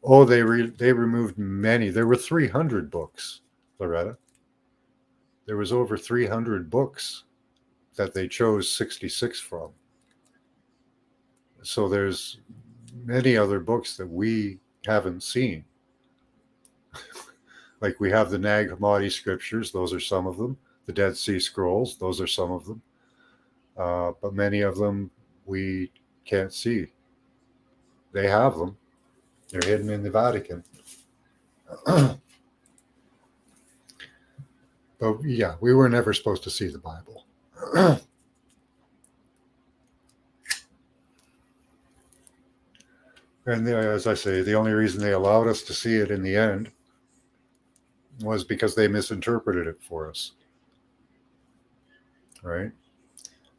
Speaker 1: Oh, they removed many. There were 300 books, Loretta. There was over 300 books that they chose 66 from. So there's many other books that we haven't seen. Like we have the Nag Hammadi scriptures, those are some of them. The Dead Sea Scrolls, those are some of them. But many of them we can't see. They have them. They're hidden in the Vatican. But yeah, we were never supposed to see the Bible. And as I say, the only reason they allowed us to see it in the end was because they misinterpreted it for us. Right?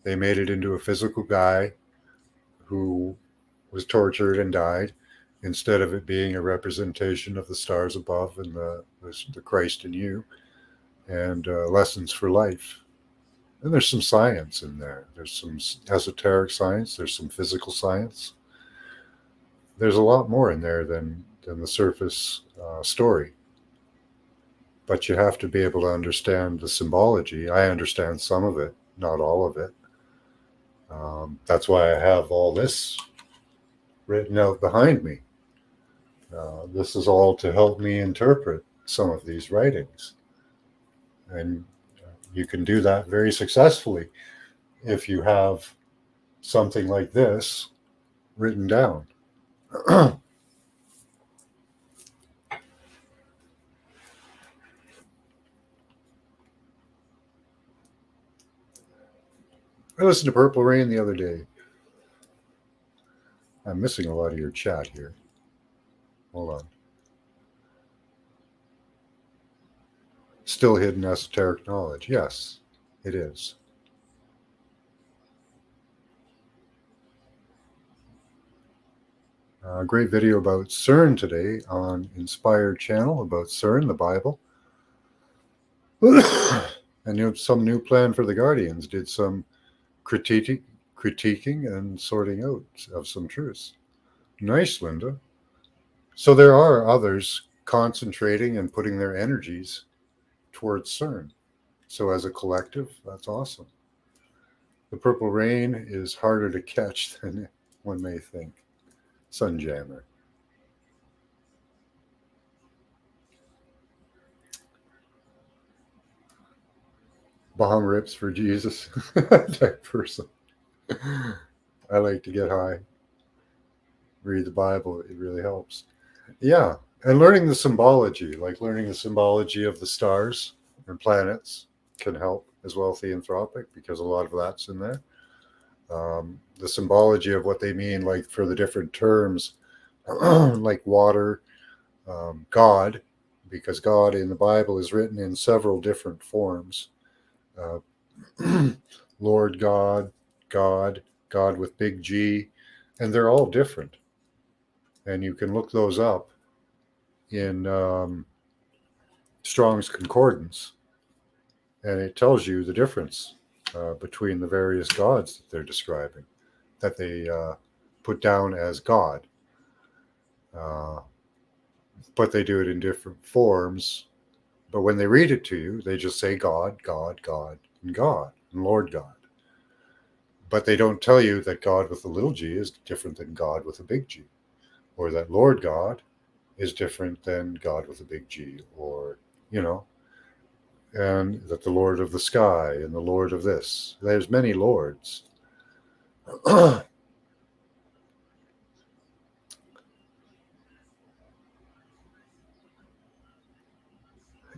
Speaker 1: They made it into a physical guy who was tortured and died, instead of it being a representation of the stars above and the Christ in you, and lessons for life. And there's some science in there. There's some esoteric science. There's some physical science. There's a lot more in there than the surface story. But you have to be able to understand the symbology. I understand some of it, not all of it. That's why I have all this written out behind me. This is all to help me interpret some of these writings. And you can do that very successfully if you have something like this written down. I listened to Purple Rain the other day. I'm missing a lot of your chat here. Hold on. Still hidden esoteric knowledge. Yes, it is. A great video about CERN today on Inspired Channel about CERN, the Bible. And some new plan for the Guardians did some critiquing and sorting out of some truths. Nice, Linda. So there are others concentrating and putting their energies towards CERN. So as a collective, that's awesome. The Purple Rain is harder to catch than one may think. Sunjammer. bong rips for Jesus type person. I like to get high, read the Bible. It really helps. Yeah. And learning the symbology, like learning the symbology of the stars and planets, can help as well, theanthropic, because a lot of that's in there. The symbology of what they mean, like for the different terms, like water, God, because God in the Bible is written in several different forms. Uh, Lord God, God, God with big G, and they're all different. And you can look those up in Strong's Concordance, and it tells you the difference between the various gods that they're describing, that they put down as God. Uh, but they do it in different forms. But when they read it to you, they just say God, God, God, and God, and Lord God. But they don't tell you that God with a little g is different than God with a big G, or that Lord God is different than God with a big G, or, you know, and that the Lord of the sky and the Lord of this. There's many lords.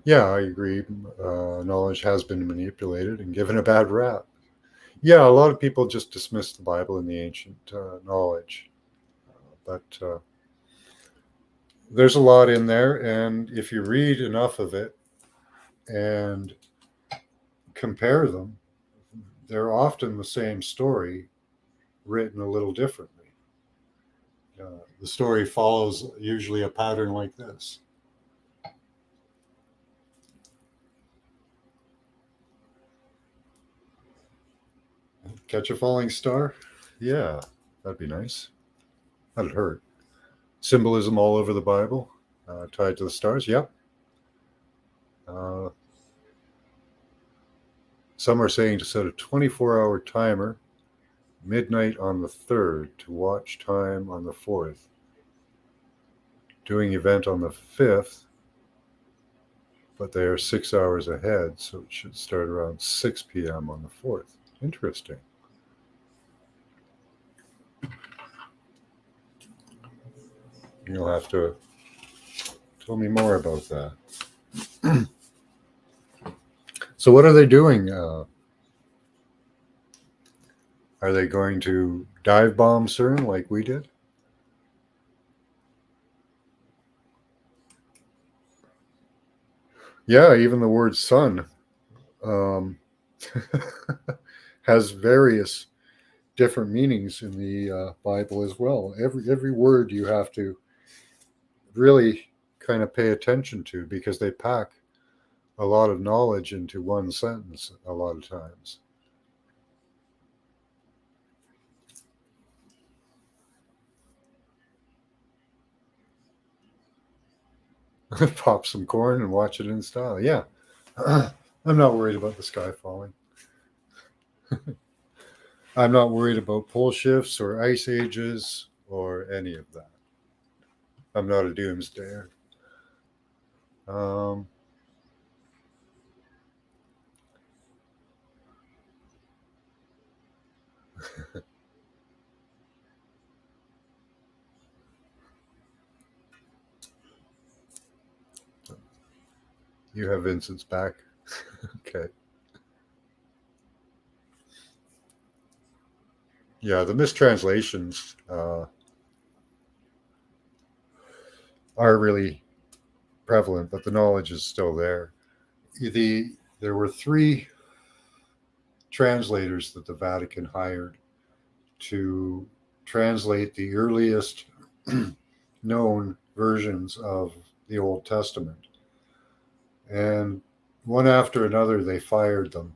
Speaker 1: Yeah, I agree. Knowledge has been manipulated and given a bad rap. Yeah, a lot of people just dismiss the Bible and the ancient knowledge, but there's a lot in there, and if you read enough of it and compare them, they're often the same story written a little differently. The story follows usually a pattern like this. Catch a falling star? Yeah, that'd be nice. That'd hurt. Symbolism all over the Bible, tied to the stars. Yep. Uh, some are saying to set a 24-hour timer, midnight on the 3rd, to watch time on the 4th. Doing event on the 5th, but they are 6 hours ahead, so it should start around 6 p.m. on the 4th. Interesting. You'll have to tell me more about that. So, what are they doing? Are they going to dive bomb CERN like we did? Yeah, even the word sun um, has various different meanings in the Bible as well. Every word you have to really kind of pay attention to, because they pack a lot of knowledge into one sentence a lot of times. Pop some corn and watch it in style. Yeah. I'm not worried about the sky falling. I'm not worried about pole shifts or ice ages or any of that. I'm not a doomsdayer. Um, you have Vincent's back. Okay. Yeah, the mistranslations are really prevalent, but the knowledge is still there. There were three translators that the Vatican hired to translate the earliest known versions of the Old Testament. And one after another, they fired them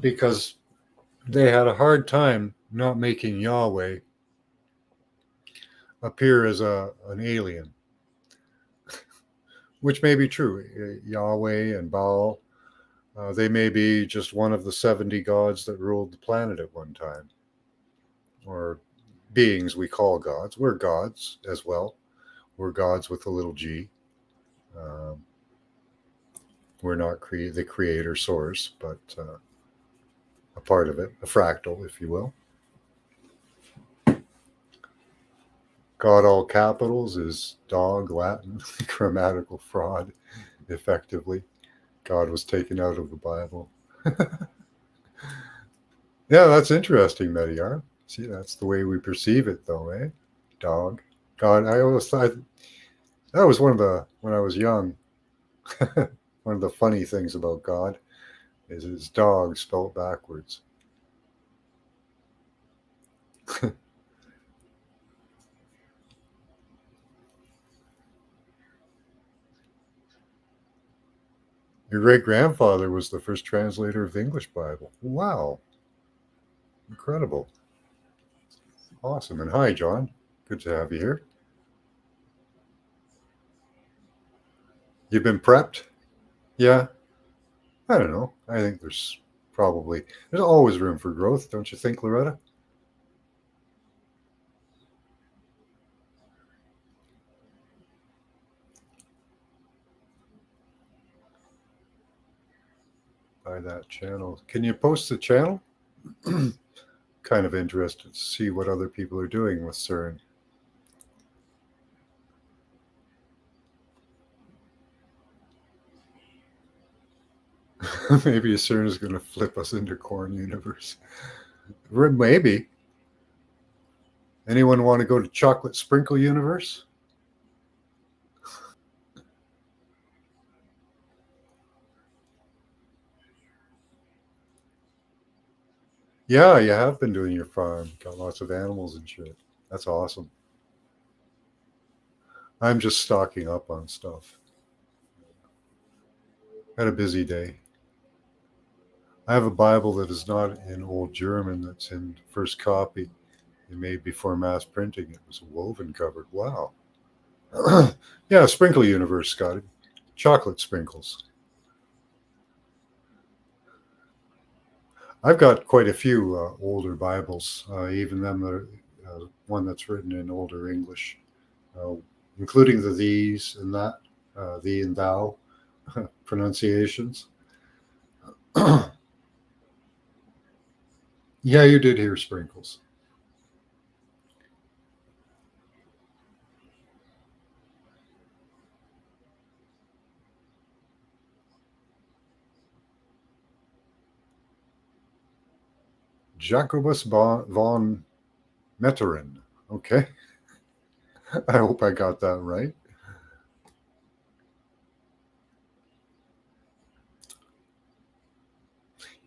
Speaker 1: because they had a hard time not making Yahweh appear as an alien, which may be true. Yahweh and Baal, they may be just one of the 70 gods that ruled the planet at one time, or beings we call gods. We're gods as well. We're gods with a little g. Um, We're not the creator source, but a part of it, a fractal, if you will. God, all capitals, is dog, Latin, grammatical fraud, effectively. God was taken out of the Bible. Yeah, that's interesting, Mediar. See, that's the way we perceive it, though, eh? Dog. God, I always thought that was when I was young, one of the funny things about God is his dog spelled backwards. Your great grandfather was the first translator of the English Bible. Wow. Incredible. Awesome. And hi, John. Good to have you here. You've been prepped? Yeah. I don't know. I think there's always room for growth, don't you think, Loretta? By that channel. Can you post the channel? Kind of interested to see what other people are doing with CERN. Maybe CERN is going to flip us into Corn Universe. Maybe. Anyone want to go to Chocolate Sprinkle Universe? Yeah, you have been doing your farm. Got lots of animals and shit. That's awesome. I'm just stocking up on stuff. Had a busy day. I have a Bible that is not in Old German, that's in first copy. They made before mass printing. It was woven covered. Wow. Yeah, Sprinkle Universe, Scotty. Chocolate sprinkles. I've got quite a few older Bibles, even them that are, one that's written in older English, uh, including the these and that, thee and thou pronunciations. Yeah, you did hear sprinkles. Jacobus von Metteren. Okay. I hope I got that right.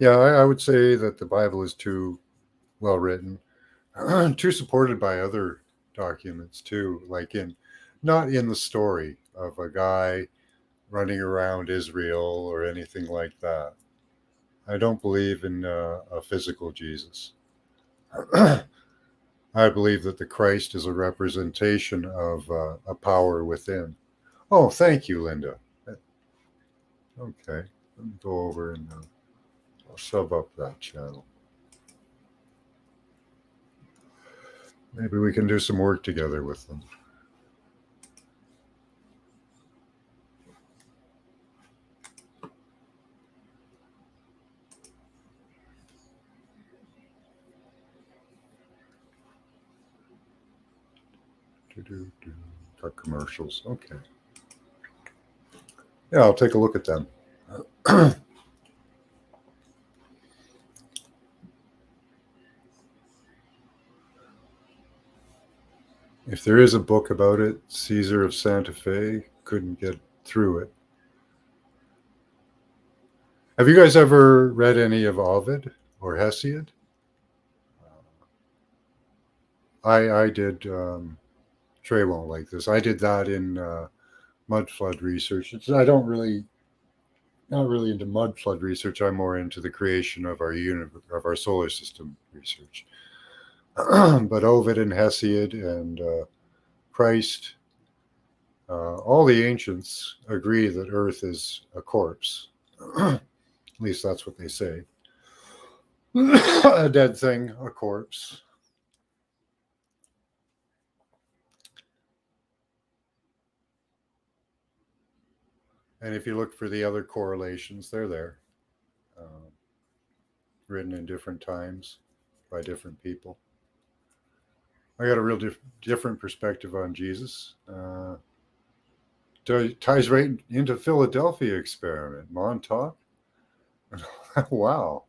Speaker 1: Yeah, I would say that the Bible is too well written, too supported by other documents too, like in not in the story of a guy running around Israel or anything like that. I don't believe in a physical Jesus. I believe that the Christ is a representation of a power within. Oh, thank you, Linda. Okay, let me go over and I'll sub up that channel. Maybe we can do some work together with them. Cut commercials. Okay. Yeah, I'll take a look at them. If there is a book about it, Caesar of Santa Fe couldn't get through it. Have you guys ever read any of Ovid or Hesiod? I did. Trey won't like this. I did that in mud flood research. I don't really, not really into mud flood research. I'm more into the creation of of our solar system research. But Ovid and Hesiod and Christ, all the ancients agree that Earth is a corpse. At least that's what they say. A dead thing, a corpse. And if you look for the other correlations, they're there, uh, written in different times by different people. I got a real different perspective on Jesus. Ties right into Philadelphia experiment. Montauk. Wow,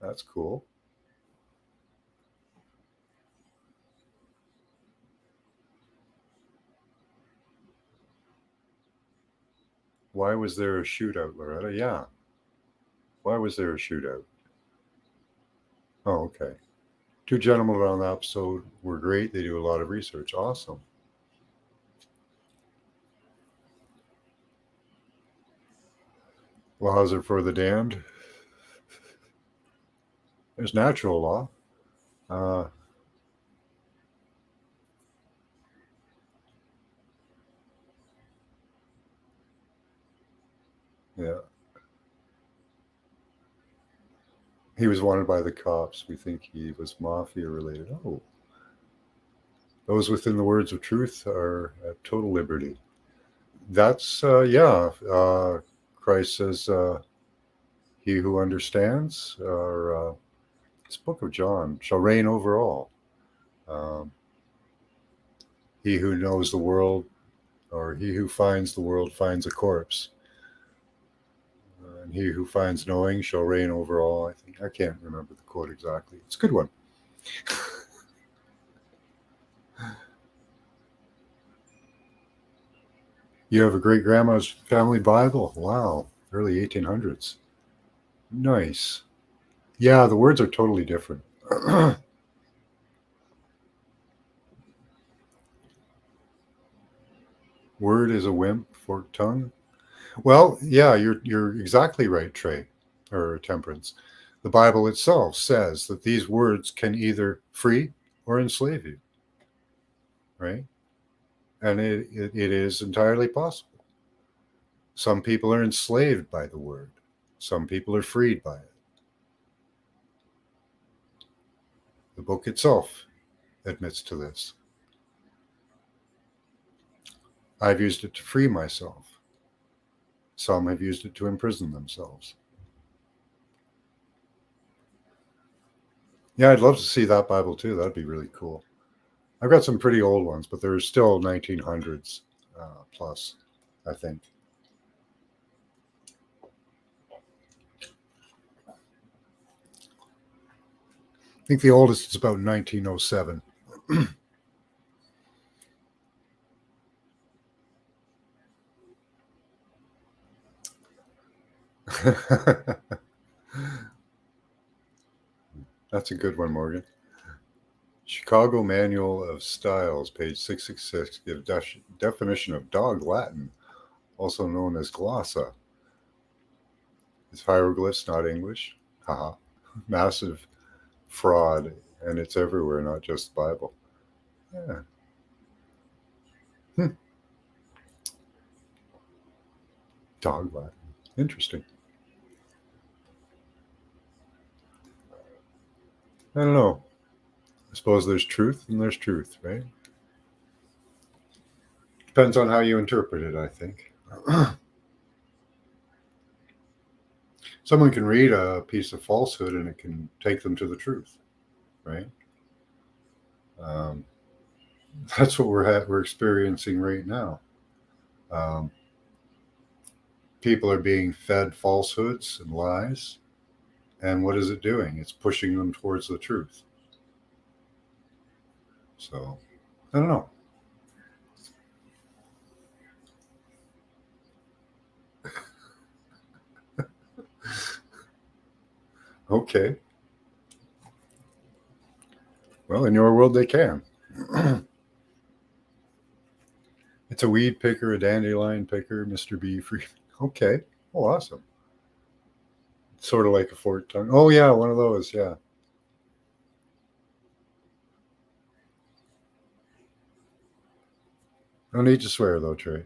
Speaker 1: that's cool. Why was there a shootout, Loretta? Yeah. Why was there a shootout? Oh, okay. Two gentlemen on the episode were great. They do a lot of research. Awesome. Laws are for the damned. There's natural law. Uh, yeah. He was wanted by the cops. We think he was mafia related. Oh, those within the words of truth are at total liberty. That's, yeah. Christ says, he who understands, or this book of John, shall reign over all. Um, he who knows the world, or he who finds the world finds a corpse. And he who finds knowing shall reign over all. I think I can't remember the quote exactly. It's a good one. You have a great grandma's family Bible. Wow, early 1800s. Nice. Yeah, the words are totally different. Word is a wimp, forked tongue. Well, yeah, you're exactly right, Trey, or Temperance. The Bible itself says that these words can either free or enslave you, right? And it is entirely possible. Some people are enslaved by the word. Some people are freed by it. The book itself admits to this. I've used it to free myself. Some have used it to imprison themselves. Yeah, I'd love to see that Bible too. That'd be really cool. I've got some pretty old ones, but they're still 1900s plus, I think. I think the oldest is about 1907. That's a good one, Morgan. Chicago Manual of Styles, page 666, gives definition of dog Latin, also known as glossa. It's hieroglyphs, not English. Haha. Massive fraud, and it's everywhere, not just the Bible. Yeah. Hmm. Dog Latin. Interesting. I don't know. I suppose there's truth and there's truth, right? Depends on how you interpret it, I think. Someone can read a piece of falsehood and it can take them to the truth, right? Um, that's what we're experiencing right now. Um, People are being fed falsehoods and lies, and what is it doing? It's pushing them towards the truth. So I don't know. Okay, well, in your world they can. It's a weed picker, a dandelion picker, Mr. B. Free. Okay, oh, awesome. Sort of like a forked tongue. Oh yeah, one of those. Yeah. No need to swear though, Trey.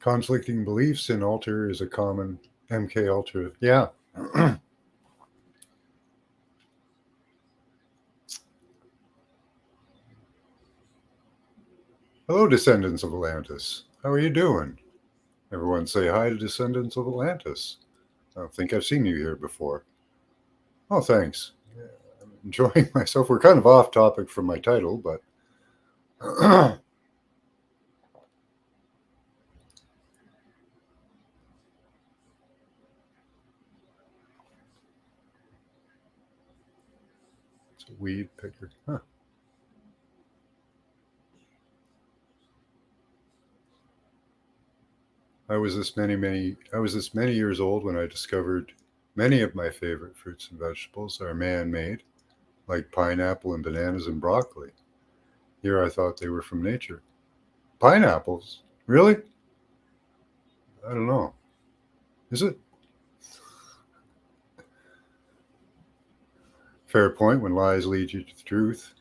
Speaker 1: Conflicting beliefs in alter is a common MK Ultra. Yeah. Hello, descendants of Atlantis. How are you doing? Everyone say hi to descendants of Atlantis. I don't think I've seen you here before. Oh, thanks. Yeah, I'm enjoying myself. We're kind of off topic from my title, but it's a weed picker. Huh. I was this many years old when I discovered many of my favorite fruits and vegetables are man-made, like pineapple and bananas and broccoli. Here I thought they were from nature. Pineapples? Really? I don't know. Is it? Fair point. When lies lead you to the truth,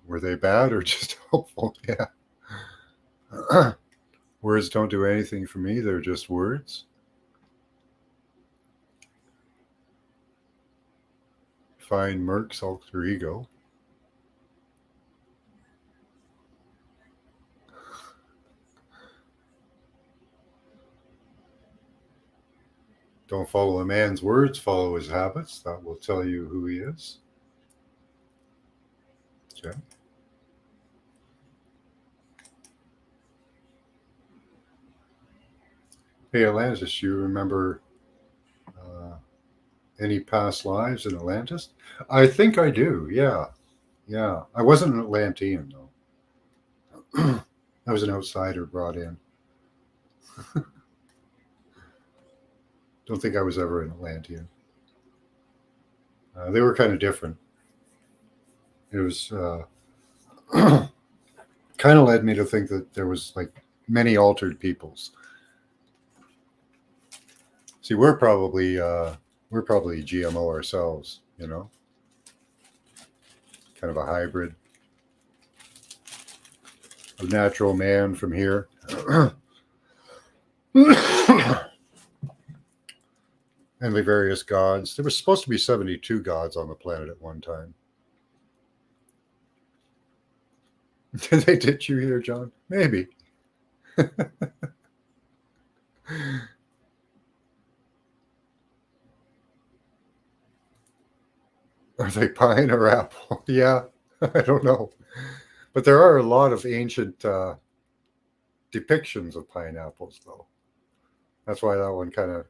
Speaker 1: were they bad or just helpful? Yeah. Words don't do anything for me. They're just words. Find Merck's alter ego. Don't follow a man's words, follow his habits. That will tell you who he is. Okay. Hey, Atlantis, you remember uh, any past lives in Atlantis? I think I do. Yeah. Yeah. I wasn't an Atlantean, though. I was an outsider brought in. Don't think I was ever an Atlantean. They were kind of different. It was kind of led me to think that there was like many altered peoples. See, we're probably GMO ourselves, you know, kind of a hybrid, a natural man from here. And the various gods. There was supposed to be 72 gods on the planet at one time. Did they ditch you here, John? Maybe. Are they pine or apple? Yeah, I don't know. But there are a lot of ancient depictions of pineapples, though. That's why that one kind of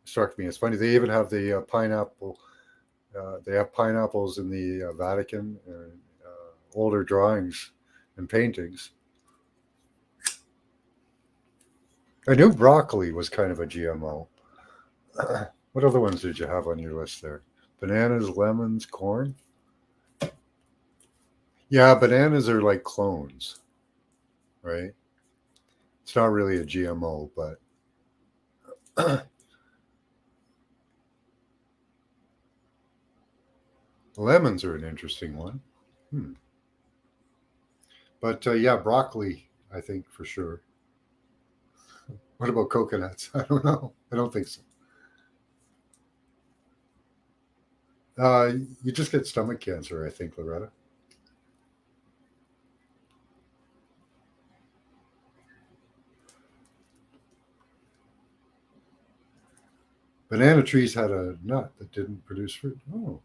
Speaker 1: struck me. It's funny. They even have the pineapple. They have pineapples in the Vatican, older drawings and paintings. I knew broccoli was kind of a GMO. What other ones did you have on your list there? Bananas, lemons, corn? Yeah, bananas are like clones, right? It's not really a GMO, but lemons are an interesting one. Hmm. But yeah, broccoli, I think for sure. What about coconuts? I don't know. I don't think so. You just get stomach cancer, I think, Loretta. Banana trees had a nut that didn't produce fruit. Oh,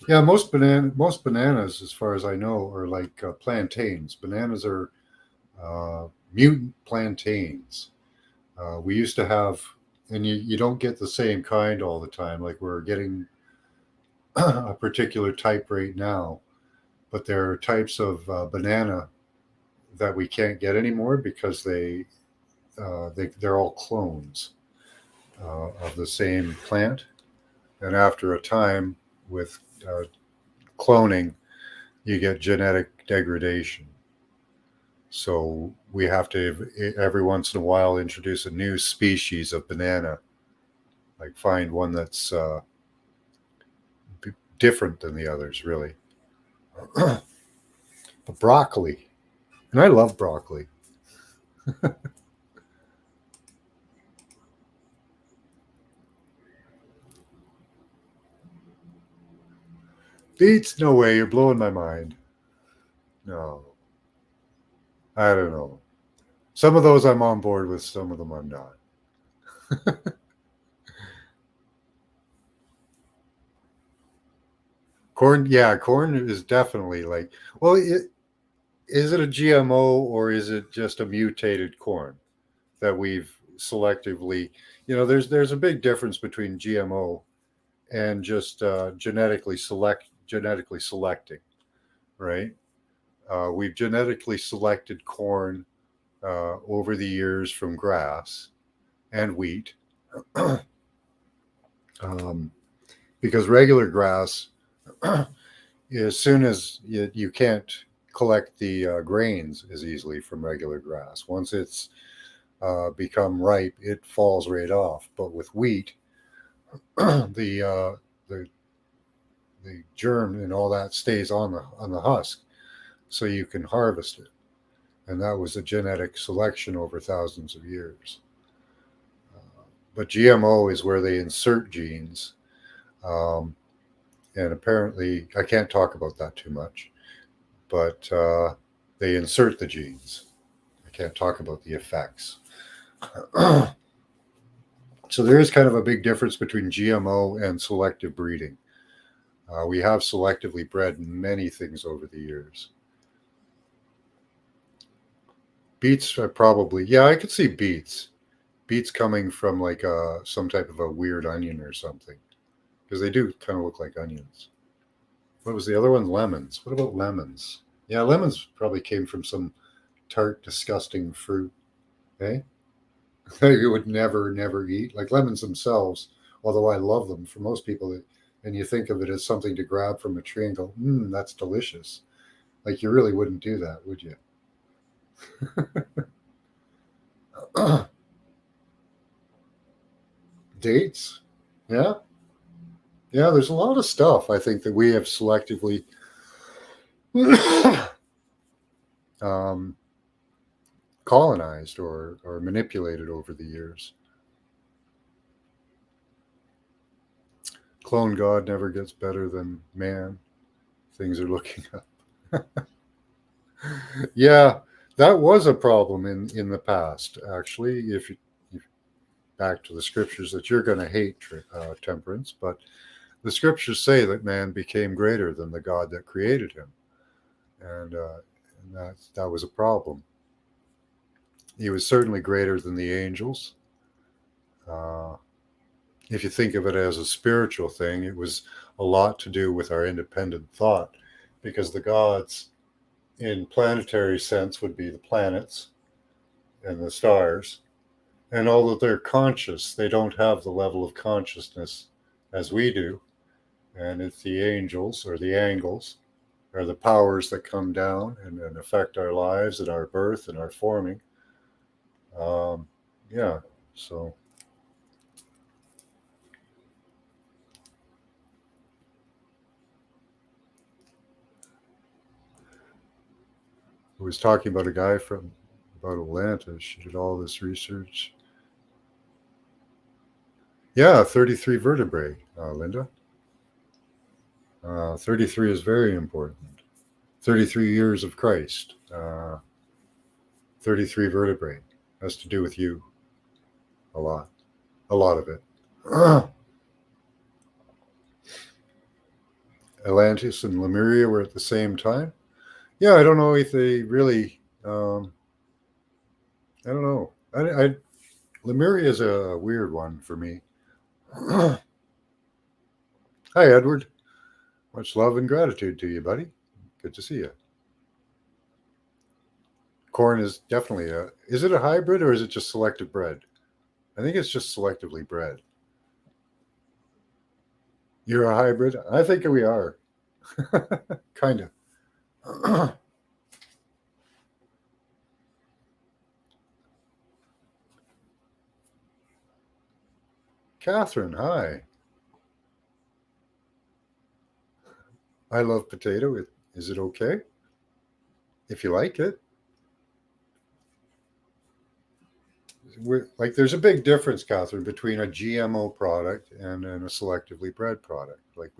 Speaker 1: yeah. Most bananas, as far as I know, are like plantains. Bananas are mutant plantains. We used to have, and you don't get the same kind all the time. Like we're getting a particular type right now, but there are types of banana that we can't get anymore because they're all clones of the same plant. And after a time with cloning, you get genetic degradation. So we have to every once in a while introduce a new species of banana, like find one that's different than the others, really. But broccoli, and I love broccoli. Beets? No way. You're blowing my mind. No. I don't know. Some of those I'm on board with, some of them I'm not. Corn, yeah, corn is definitely like, well, is it a GMO or is it just a mutated corn that we've selectively, there's a big difference between GMO and just genetically selecting, right? We've genetically selected corn over the years from grass and wheat, um, because regular grass, as soon as you can't collect the grains as easily from regular grass. Once it's become ripe, it falls right off. But with wheat, the the germ and all that stays on the husk, so you can harvest it. And that was a genetic selection over thousands of years. But GMO is where they insert genes, um, and apparently I can't talk about that too much. But they insert the genes. I can't talk about the effects. So there is kind of a big difference between GMO and selective breeding. We have selectively bred many things over the years. Beets are probably, yeah, I could see beets. Beets coming from like some type of a weird onion or something, because they do kind of look like onions. What was the other one? Lemons. What about lemons? Yeah, lemons probably came from some tart, disgusting fruit. Eh? That you would never eat. Like lemons themselves, although I love them, for most people, and you think of it as something to grab from a tree and go, that's delicious. Like you really wouldn't do that, would you? Dates? Yeah. Yeah, there's a lot of stuff I think that we have selectively um, colonized or manipulated over the years. Clone God never gets better than man. Things are looking up. Yeah, that was a problem in the past. Actually, if back to the scriptures that you're going to hate temperance, but the scriptures say that man became greater than the God that created him, and that was a problem. He was certainly greater than the angels. Uh, if you think of it as a spiritual thing, it was a lot to do with our independent thought, because the gods, in planetary sense, would be the planets and the stars. And although they're conscious, they don't have the level of consciousness as we do. And it's the angels or the angles are the powers that come down and affect our lives and our birth and our forming. Um, yeah, so I was talking about a guy from about Atlantis. She did all this research. Yeah, 33 vertebrae, Linda. 33 is very important. 33 years of Christ. 33 vertebrae has to do with you a lot. A lot of it. Atlantis and Lemuria were at the same time. Yeah, I don't know if they really. I don't know. Lemuria is a weird one for me. Hi, Edward. Much love and gratitude to you, buddy. Good to see you. Corn is definitely a. Is it a hybrid or is it just selective bred? I think it's just selectively bred. You're a hybrid? I think we are. Kind of. Catherine, hi. I love potato. Is it okay if you like it? Like, there's a big difference, Catherine, between a GMO product and a selectively bred product. Like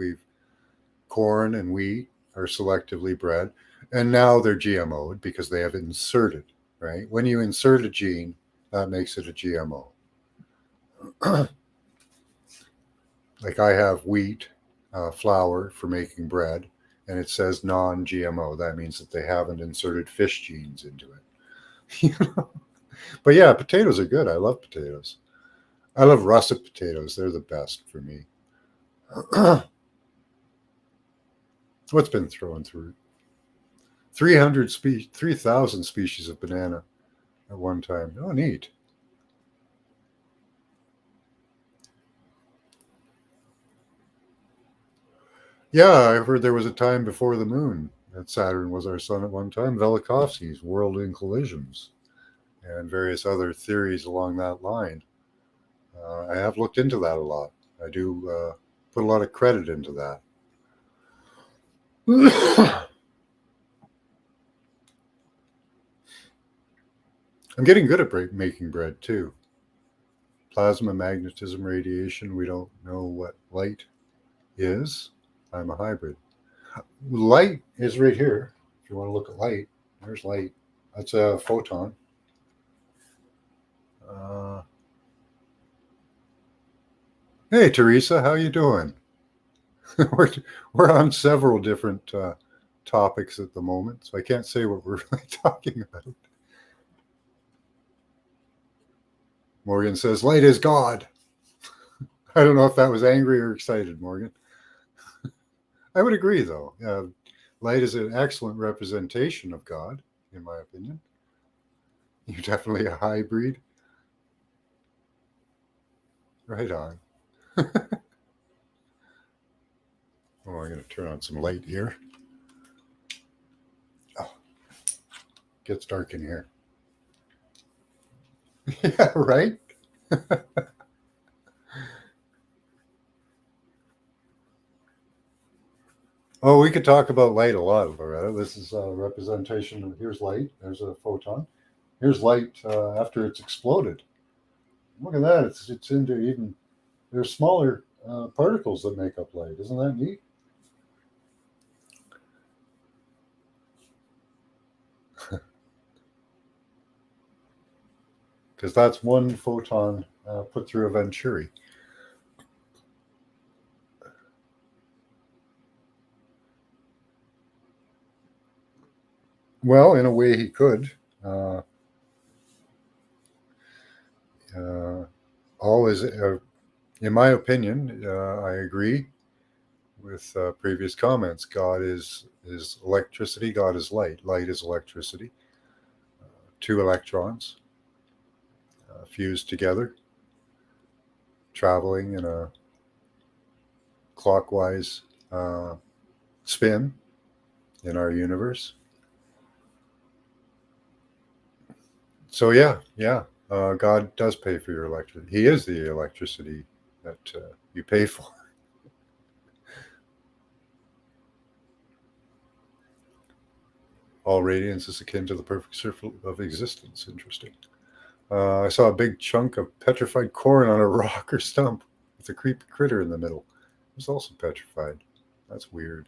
Speaker 1: corn and wheat are selectively bred, and now they're GMO'd because they have inserted, right? When you insert a gene, that makes it a GMO. Like I have wheat flour for making bread, and it says non-GMO. That means that they haven't inserted fish genes into it. But yeah, potatoes are good. I love potatoes. I love russet potatoes. They're the best for me. What's been thrown through? 3,000 species of banana at one time. Oh, neat. Yeah, I've heard there was a time before the moon that Saturn was our sun at one time. Velikovsky's World in Collisions and various other theories along that line. I have looked into that a lot. I do put a lot of credit into that. I'm getting good at making bread too. Plasma magnetism radiation, we don't know what light is. I'm a hybrid. Light is right here. If you want to look at light, there's light. That's a photon. Hey, Teresa, how you doing? we're on several different topics at the moment, so I can't say what we're really talking about. Morgan says, light is God. I don't know if that was angry or excited, Morgan. I would agree, though. Light is an excellent representation of God, in my opinion. You're definitely a hybrid. Right on. Oh, I'm going to turn on some light here. Oh, gets dark in here. Yeah, right? Oh, we could talk about light a lot, Loretta. This is a representation. Here's light. There's a photon. Here's light after it's exploded. Look at that. It's into even, there's smaller particles that make up light. Isn't that neat? Because that's one photon put through a Venturi. Well, in a way, he could. All is, in my opinion, I agree with previous comments. God is electricity. God is light. Light is electricity. Two electrons fused together, traveling in a clockwise spin in our universe. So yeah, God does pay for your electricity. He is the electricity that you pay for. All radiance is akin to the perfect circle of existence. Interesting. I saw a big chunk of petrified corn on a rock or stump with a creepy critter in the middle. It was also petrified. That's weird.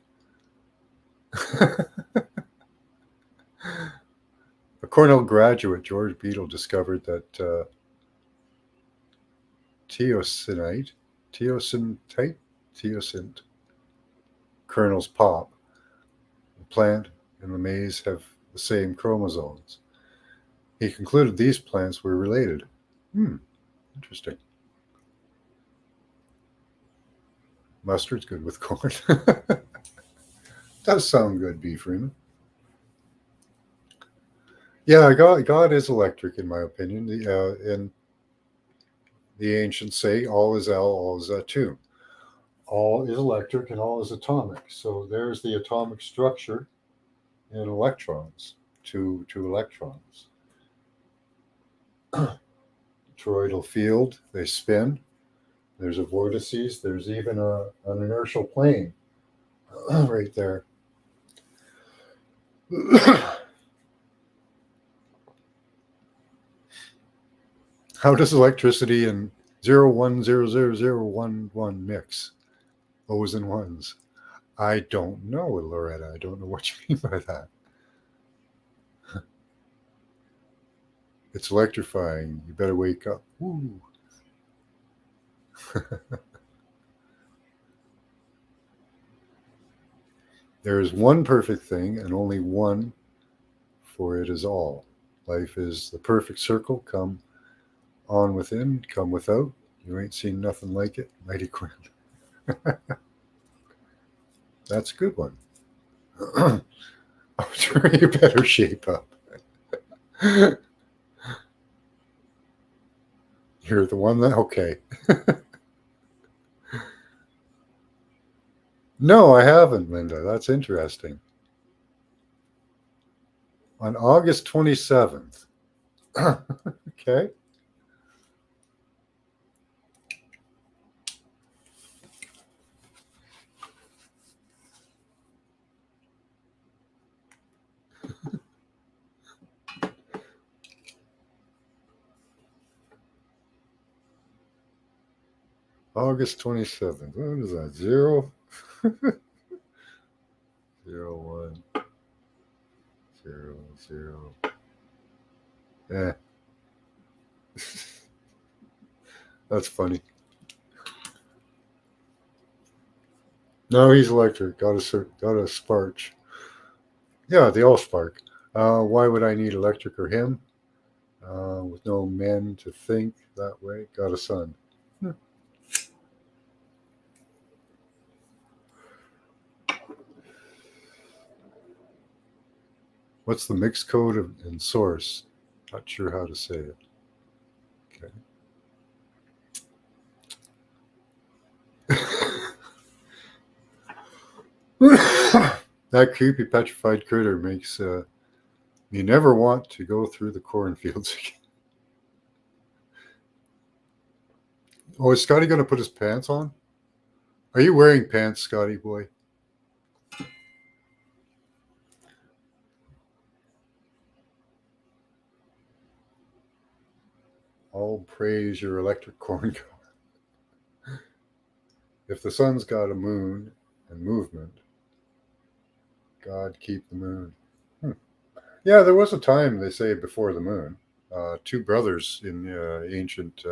Speaker 1: A Cornell graduate, George Beadle, discovered that teosinte kernels pop. The plant and the maize have the same chromosomes. He concluded these plants were related. Interesting. Mustard's good with corn. Does sound good, B. Freeman. Yeah, God is electric, in my opinion. And the ancients say, all is El, all is Atum. All is electric and all is atomic. So there's the atomic structure in electrons, two electrons. Toroidal field, they spin. There's a vortices. There's even an inertial plane right there. How does electricity and 0, 1, 0, 0, 0, 1, 1 mix? O's and ones. I don't know, Loretta. I don't know what you mean by that. It's electrifying. You better wake up. Woo. There is one perfect thing, and only one, for it is all. Life is the perfect circle. Come on within, come without. You ain't seen nothing like it. Mighty Quinn. That's a good one. Oh, sure, you better shape up. You're the one that. Okay. No, I haven't, Linda. That's interesting. On August 27th. Okay. August 27th. What is that? 0, 0, 1, 0, 0. Eh. That's funny. No, he's electric. Got a spark. Yeah, they all spark. Why would I need electric or him? With no men to think that way. Got a son. What's the mixed code and source? Not sure how to say it. Okay. That creepy petrified critter makes me never want to go through the cornfields again. Oh, is Scotty going to put his pants on? Are you wearing pants, Scotty boy? All praise your electric corn car. If the sun's got a moon and movement, God keep the moon. Yeah, there was a time, they say, before the moon. Two brothers in ancient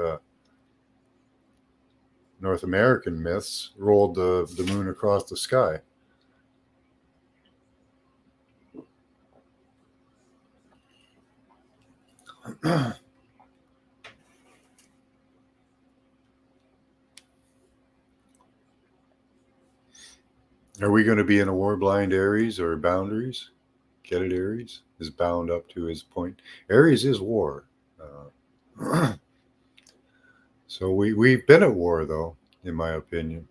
Speaker 1: North American myths rolled the moon across the sky. Are we going to be in a war-blind Aries or boundaries? Get it, Aries? Is bound up to his point. Aries is war. So we've been at war, though, in my opinion,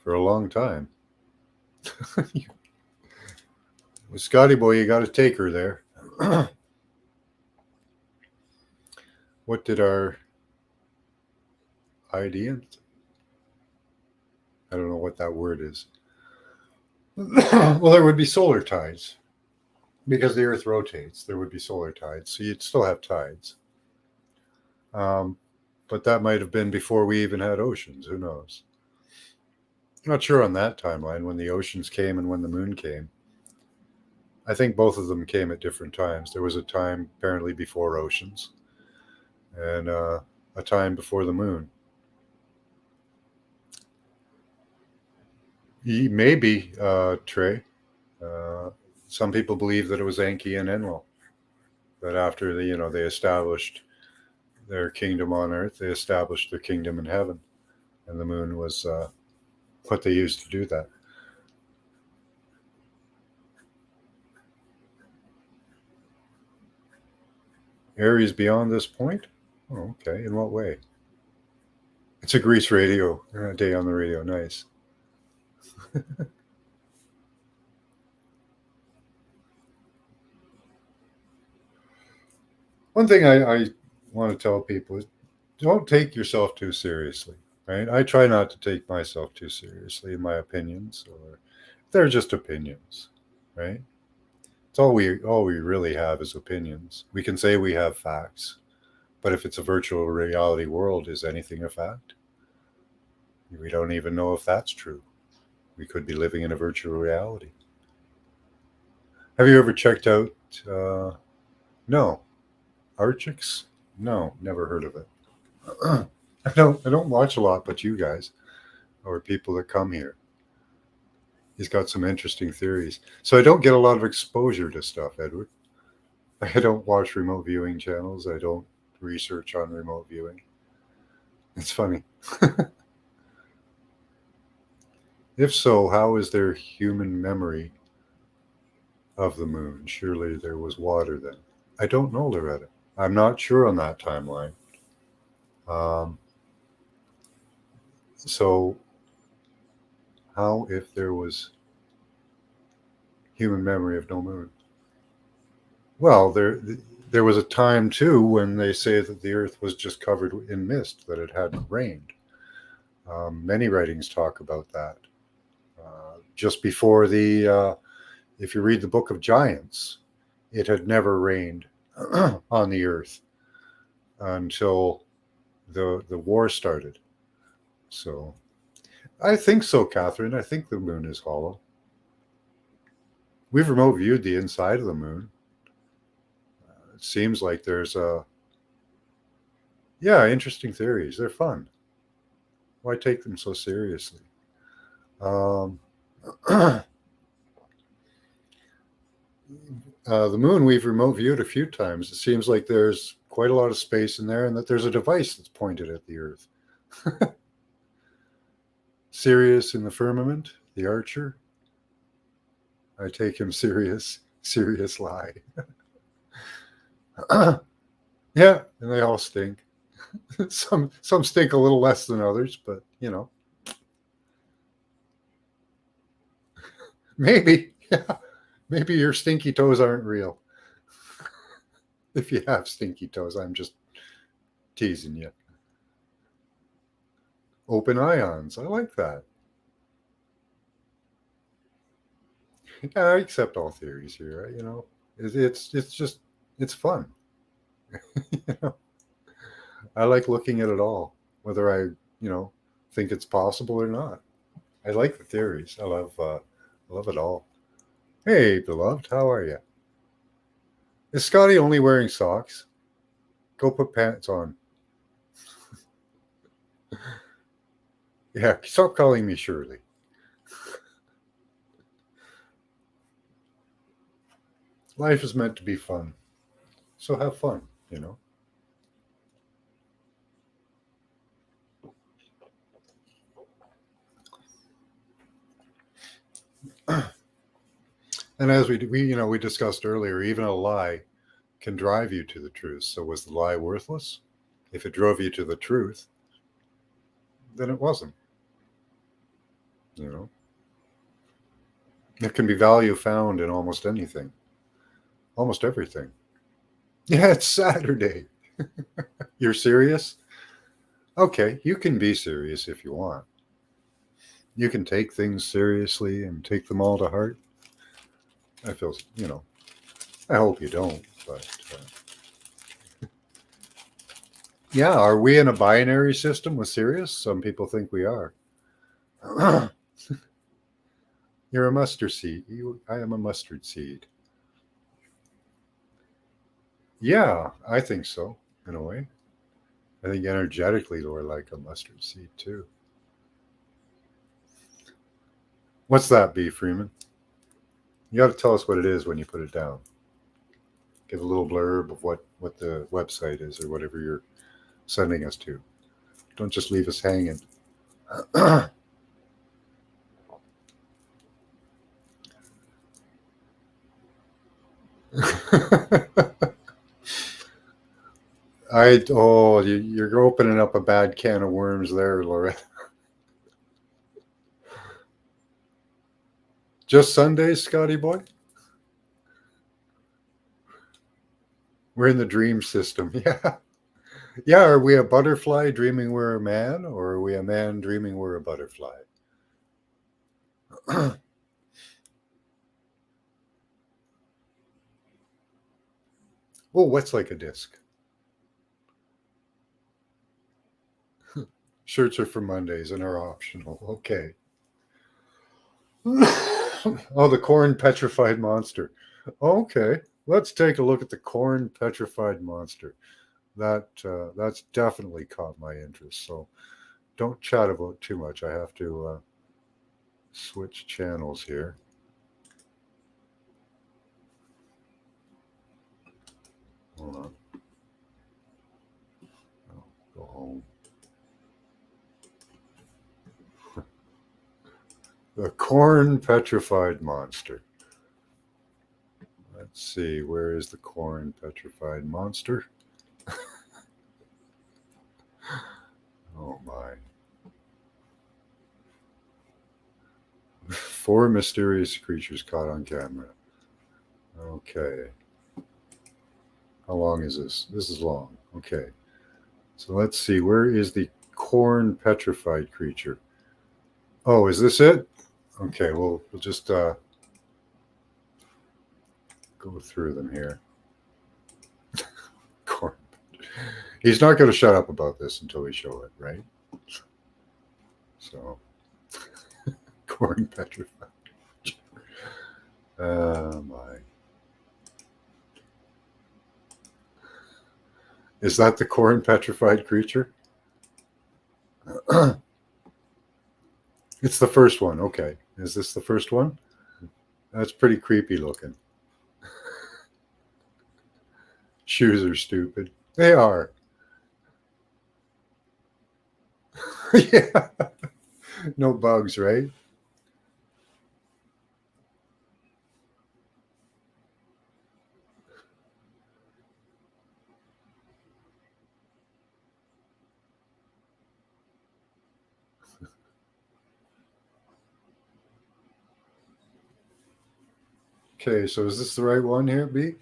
Speaker 1: for a long time. With Scotty boy, you got to take her there. What did our ideans? I don't know what that word is. Well, there would be solar tides because the Earth rotates. There would be solar tides, so you'd still have tides. But that might have been before we even had oceans. Who knows? Not sure on that timeline when the oceans came and when the moon came. I think both of them came at different times. There was a time apparently before oceans and a time before the moon. Maybe, Trey. Some people believe that it was Enki and Enlil. That after they established their kingdom on earth, they established their kingdom in heaven, and the moon was what they used to do that. Aries beyond this point? Oh, okay. In what way? It's a Grease radio, a day on the radio. Nice. One thing I want to tell people is don't take yourself too seriously, right? I try not to take myself too seriously in my opinions, or they're just opinions, right? It's all we really have is opinions. We can say we have facts, but if it's a virtual reality world, is anything a fact? We don't even know if that's true. We could be living in a virtual reality. Have you ever checked out? No, Archix? No, never heard of it. I don't watch a lot, but you guys or people that come here. He's got some interesting theories. So I don't get a lot of exposure to stuff, Edward. I don't watch remote viewing channels. I don't research on remote viewing. It's funny. If so, how is there human memory of the moon? Surely there was water then. I don't know, Loretta. I'm not sure on that timeline. So, how if there was human memory of no moon? Well, there was a time too when they say that the Earth was just covered in mist, that it hadn't rained. Many writings talk about that. Just before if you read the Book of Giants, it had never rained on the Earth until the war started. So I think so, Catherine. I think the moon is hollow. We've remote viewed the inside of the moon. It seems like there's interesting theories. They're fun. Why take them so seriously? The moon we've remote viewed a few times. It seems like there's quite a lot of space in there and that there's a device that's pointed at the Earth. Sirius in the firmament, the archer. I take him serious. Serious lie. Yeah, and they all stink. Some stink a little less than others, but maybe. Yeah. Maybe your stinky toes aren't real. If you have stinky toes, I'm just teasing you. Open ions. I like that. Yeah, I accept all theories here. It's fun. I like looking at it all, whether I think it's possible or not. I like the theories. I love it all. Hey, beloved, how are you? Is Scotty only wearing socks? Go put pants on. Yeah, stop calling me Shirley. Life is meant to be fun. So have fun, And as we discussed earlier, even a lie can drive you to the truth. So was the lie worthless? If it drove you to the truth, then it wasn't. There can be value found in almost anything, almost everything. Yeah, it's Saturday. You're serious? Okay, you can be serious if you want. You can take things seriously and take them all to heart. I feel, I hope you don't, but yeah, are we in a binary system with Sirius? Some people think we are. You're a mustard seed. I am a mustard seed. Yeah, I think so, in a way. I think energetically we're like a mustard seed too. What's that, B. Freeman? You got to tell us what it is when you put it down. Give a little blurb of what the website is or whatever you're sending us to. Don't just leave us hanging. You're opening up a bad can of worms there, Loretta. Just Sundays, Scotty boy? We're in the dream system. Yeah. Yeah, are we a butterfly dreaming we're a man, or are we a man dreaming we're a butterfly? Oh, what's like a disc? Shirts are for Mondays and are optional. Okay. Oh, the corn petrified monster. Okay, let's take a look at the corn petrified monster. That's definitely caught my interest. So don't chat about too much. I have to switch channels here. Hold on. I'll go home. The corn petrified monster. Let's see, where is the corn petrified monster? Oh my. 4 mysterious creatures caught on camera. Okay. How long is this? This is long. Okay. So let's see, where is the corn petrified creature? Oh, is this it? Okay, we'll just go through them here. Corn. He's not going to shut up about this until we show it, right? So, corn petrified. Oh my. Is that the corn petrified creature? It's the first one. Okay. Is this the first one? That's pretty creepy looking. Shoes are stupid. They are. Yeah. No bugs, right? Okay, so is this the right one here, B?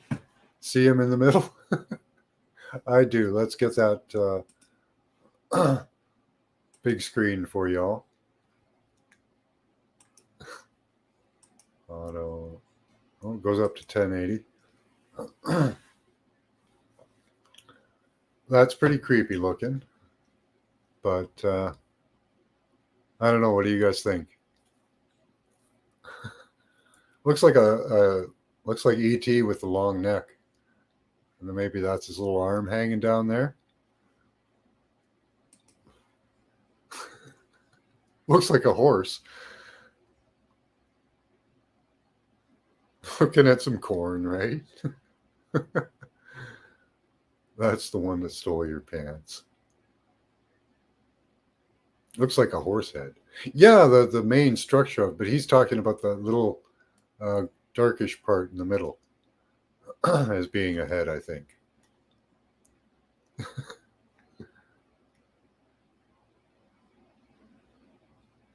Speaker 1: See him in the middle? I do. Let's get that big screen for y'all. Auto. Oh, it goes up to 1080. That's pretty creepy looking. But I don't know. What do you guys think? Looks like looks like ET with the long neck. And then maybe that's his little arm hanging down there. Looks like a horse. Looking at some corn, right? That's the one that stole your pants. Looks like a horse head. Yeah, the main structure of it, but he's talking about the little darkish part in the middle as being a head, I think.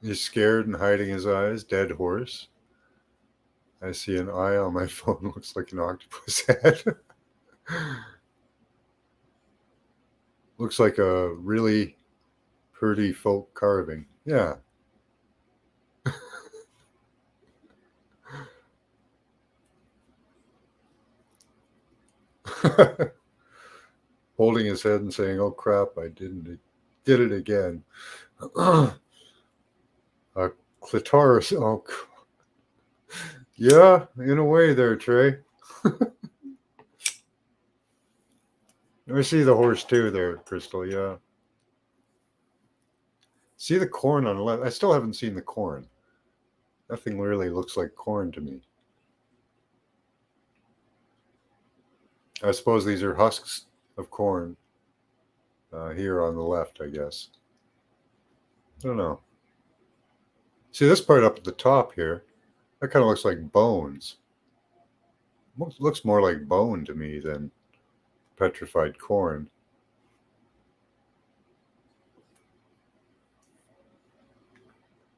Speaker 1: He's scared and hiding his eyes. Dead horse. I see an eye on my phone. Looks like an octopus head. Looks like a really pretty folk carving. Yeah. Holding his head and saying, "Oh crap, I did it again." A clitoris. Oh, yeah, in a way there, Trey. I see the horse too there, Crystal. Yeah. See the corn on the left. I still haven't seen the corn. Nothing really looks like corn to me. I suppose these are husks of corn here on the left, I guess. I don't know. See this part up at the top here? That kind of looks like bones. Looks more like bone to me than petrified corn.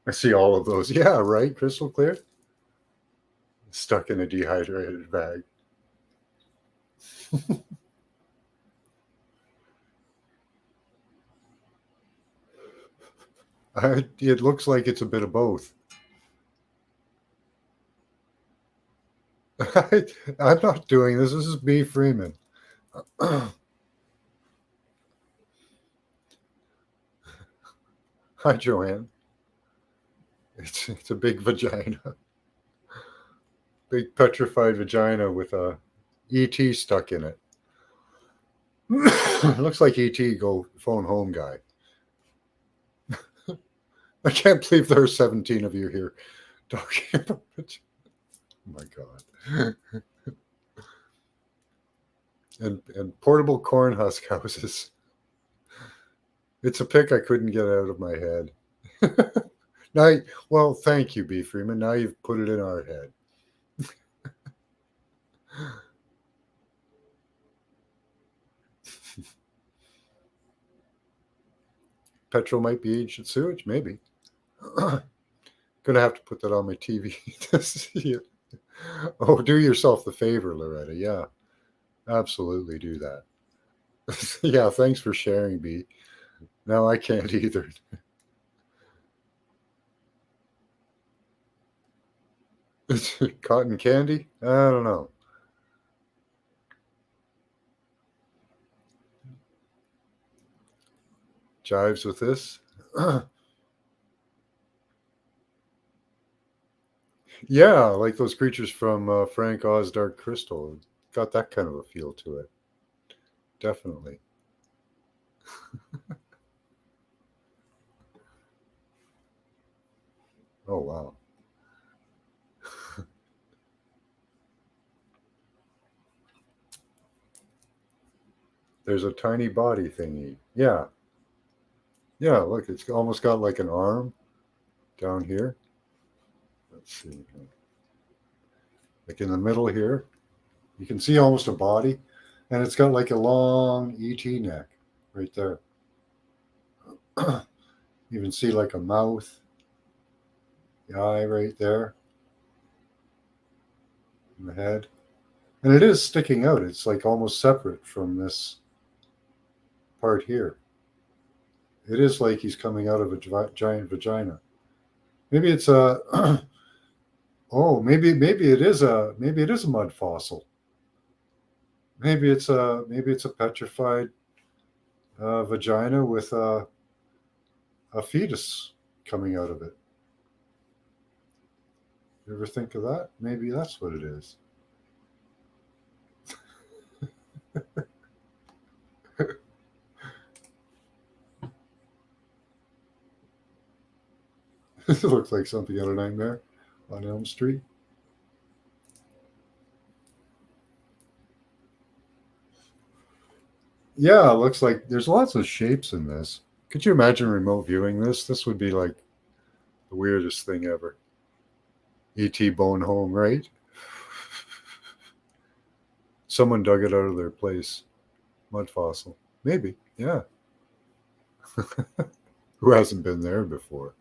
Speaker 1: I see all of those. Yeah, right? Crystal clear? Stuck in a dehydrated bag. It looks like it's a bit of both. I'm not doing this. This is B. Freeman. Hi, Joanne. It's a big vagina, big petrified vagina with a ET stuck in it. Looks like ET go phone home guy. I can't believe there are 17 of you here talking about it. Oh my god. And portable corn husk houses. It's a pic I couldn't get out of my head. Now, well, thank you, B. Freeman. Now you've put it in our head. Petrol might be ancient sewage, maybe. Gonna have to put that on my TV to see it. Oh, do yourself the favor, Loretta. Yeah, absolutely do that. Yeah, thanks for sharing, B. No, I can't either. Cotton candy? I don't know. Jives with this? Yeah, like those creatures from Frank Oz Dark Crystal. Got that kind of a feel to it. Definitely. Oh, wow. There's a tiny body thingy. Yeah. Yeah, look, it's almost got like an arm down here. Let's see. Like in the middle here, you can see almost a body, and it's got like a long ET neck right there. You can see like a mouth, the eye right there, and the head. And it is sticking out. It's like almost separate from this part here. It is like he's coming out of a giant vagina. Maybe it's a oh, maybe it is a mud fossil. Maybe it's a petrified vagina with a fetus coming out of it. You ever think of that? Maybe that's what it is. It looks like something out of Nightmare on Elm Street. Yeah, it looks like there's lots of shapes in this. Could you imagine remote viewing this? This would be like the weirdest thing ever. E.T. Bone Home, right? Someone dug it out of their place. Mud fossil. Maybe, yeah. Who hasn't been there before?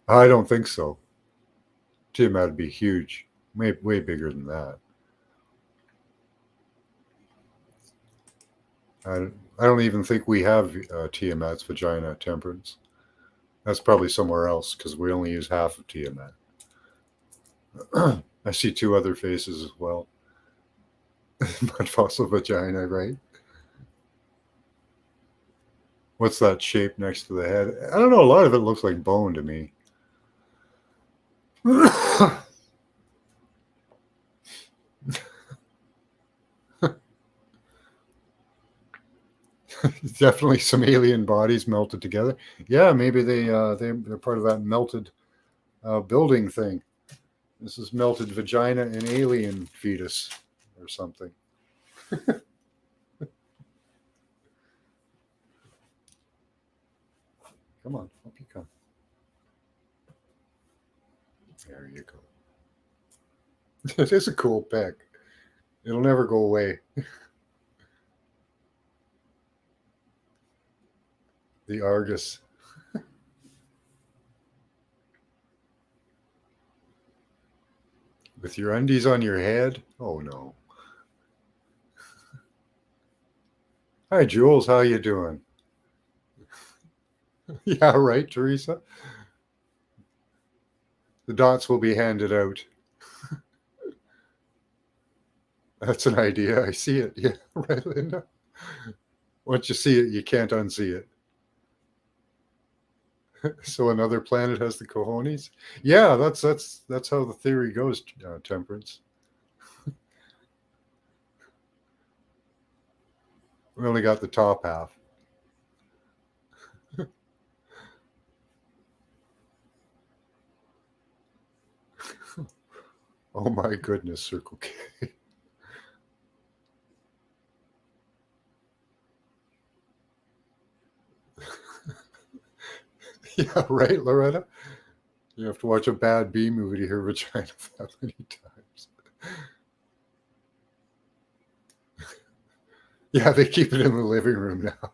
Speaker 1: I don't think so. Tiamat would be huge. Way bigger than that. I don't even think we have Tiamat's vagina at Temperance. That's probably somewhere else because we only use half of Tiamat. I see two other faces as well. Mud fossil vagina, right? What's that shape next to the head? I don't know. A lot of it looks like bone to me. Definitely some alien bodies melted together. Yeah, maybe they're part of that melted building thing. This is melted vagina and alien fetus or something. Come on, up you come. There you go. It is a cool pic. It'll never go away. The Argus. With your undies on your head? Oh no. Hi Jules, how you doing? Yeah, right, Teresa. The dots will be handed out. That's an idea. I see it. Yeah, right, Linda. Once you see it, you can't unsee it. So another planet has the cojones. Yeah, that's how the theory goes. Temperance. We only got the top half. Oh my goodness, Circle K. Yeah, right, Loretta. You have to watch a bad B movie to hear vagina that many times. Yeah, they keep it in the living room now.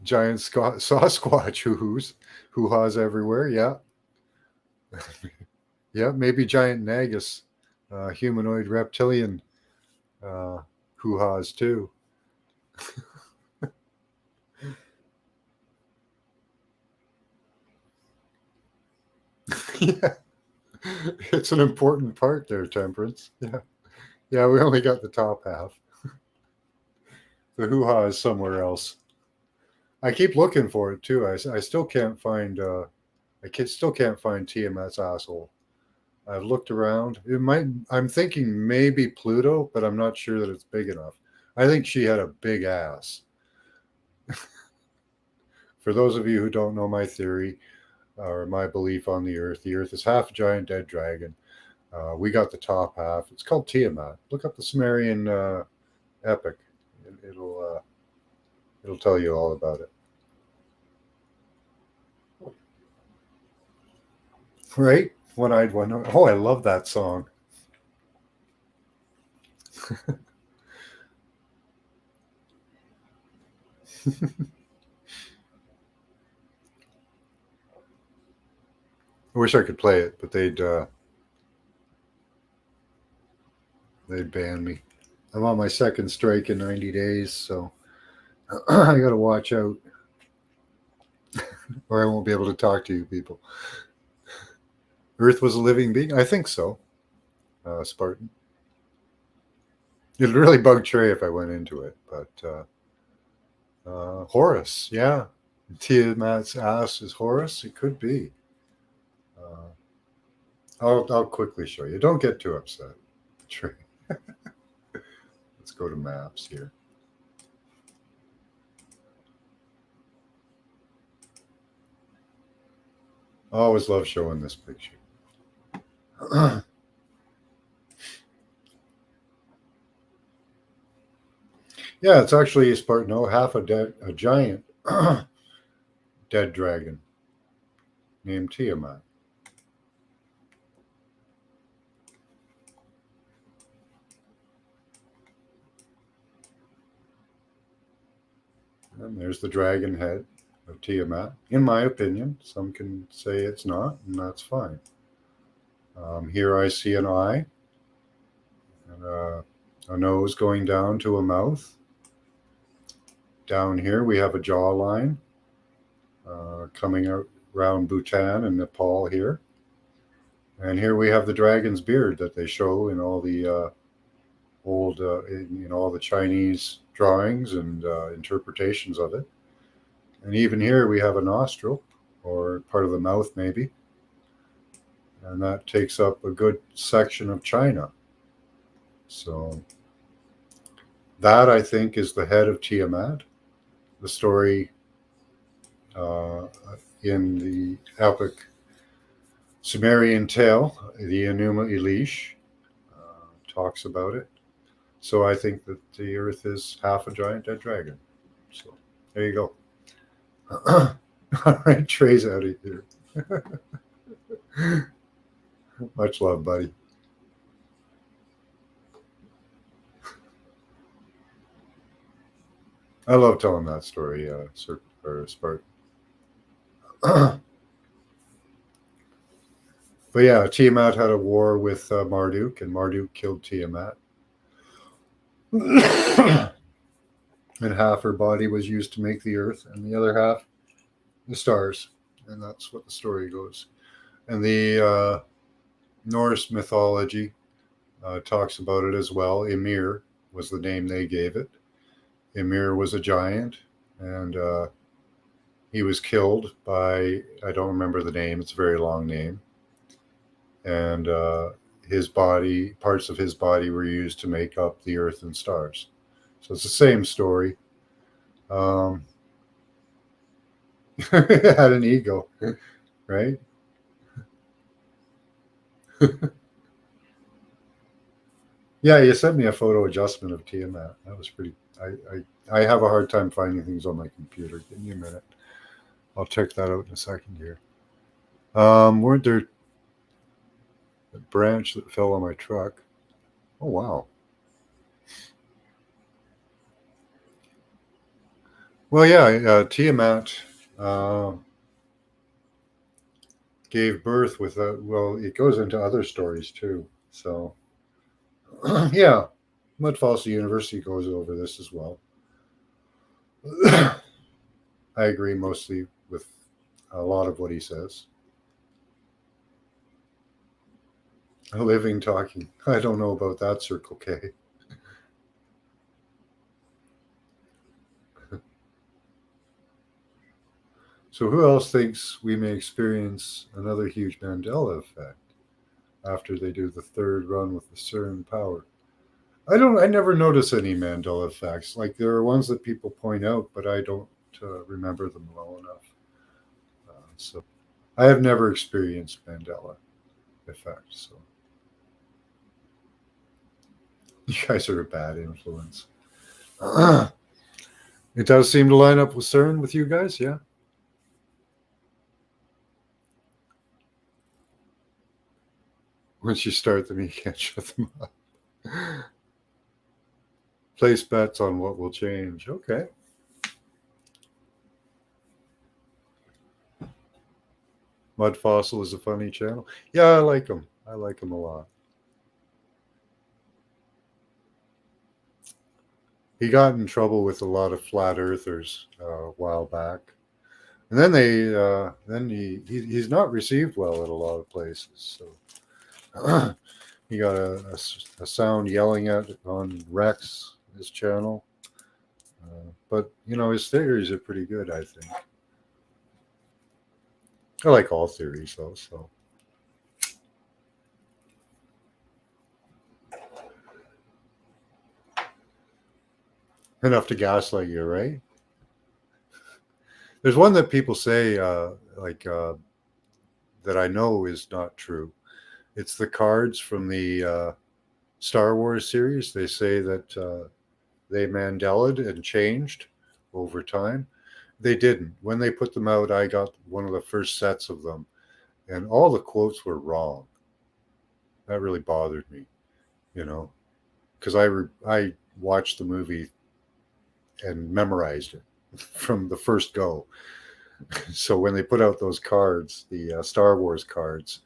Speaker 1: Giant Sasquatch hoo-haws everywhere. Yeah, yeah. Maybe giant Nagus, humanoid reptilian uh, hoo-haws too. Yeah, it's an important part there, Temperance. Yeah, yeah. We only got the top half. The hoo-ha is somewhere else. I keep looking for it too. I still can't find. Still can't find Tiamat's asshole. I've looked around. It might. I'm thinking maybe Pluto, but I'm not sure that it's big enough. I think she had a big ass. For those of you who don't know my theory or my belief on the Earth is half a giant dead dragon. We got the top half. It's called Tiamat. Look up the Sumerian epic. It'll tell you all about it. Right? One-eyed one. Oh, I love that song. I wish I could play it, but they'd ban me. I'm on my second strike in 90 days, so I got to watch out, or I won't be able to talk to you people. Earth was a living being? I think so, Spartan. It'd really bug Trey if I went into it, but Horus, yeah. Tiamat's ass is Horus? It could be. Uh, I'll quickly show you. Don't get too upset, Trey. Let's go to maps here. I always love showing this picture. Yeah, it's actually Spartan. Half a giant dead dragon named Tiamat. And there's the dragon head of Tiamat. In my opinion, some can say it's not, and that's fine. Here I see an eye and a nose going down to a mouth. Down here we have a jawline coming out around Bhutan and Nepal here. And here we have the dragon's beard that they show in all the old, in all the Chinese drawings and interpretations of it. And even here we have a nostril, or part of the mouth maybe. And that takes up a good section of China. So that, I think, is the head of Tiamat. The story in the epic Sumerian tale, the Enuma Elish, talks about it. So I think that the Earth is half a giant dead dragon. So there you go. All right, Trey's out of here. Much love, buddy. I love telling that story, Spartan. But yeah, Tiamat had a war with Marduk, and Marduk killed Tiamat. And half her body was used to make the earth, and the other half, the stars. And that's what the story goes. And the Norse mythology talks about it as well. Ymir was the name they gave it. Ymir was a giant, and he was killed by, I don't remember the name, it's a very long name. And his body, parts of his body were used to make up the earth and stars. So it's the same story. Had an ego, right? Yeah, you sent me a photo adjustment of Tiamat. That was pretty. I have a hard time finding things on my computer. Give me a minute. I'll check that out in a second here. Weren't there a branch that fell on my truck? Oh wow. Well, yeah, Tiamat gave birth with a. Well, it goes into other stories too. So, yeah, Mud Fossil University goes over this as well. I agree mostly with a lot of what he says. A living talking. I don't know about that, Circle K. So, who else thinks we may experience another huge Mandela effect after they do the third run with the CERN power? I never notice any Mandela effects. Like, there are ones that people point out, but I don't remember them well enough. So, I have never experienced Mandela effect. So, you guys are a bad influence. It does seem to line up with CERN with you guys, yeah? Once you start them, you can't shut them up. Place bets on what will change. Okay. Mud Fossil is a funny channel. Yeah, I like him. I like him a lot. He got in trouble with a lot of flat earthers a while back, and then he's not received well at a lot of places. So he got a sound yelling at on Rex, his channel. But his theories are pretty good, I think. I like all theories though, so. Enough to gaslight you, right? There's one that people say, that I know is not true. It's the cards from the Star Wars series. They say that they Mandela'd and changed over time. They didn't. When they put them out, I got one of the first sets of them, and all the quotes were wrong. That really bothered me, because I watched the movie and memorized it from the first go. So when they put out those cards, the Star Wars cards,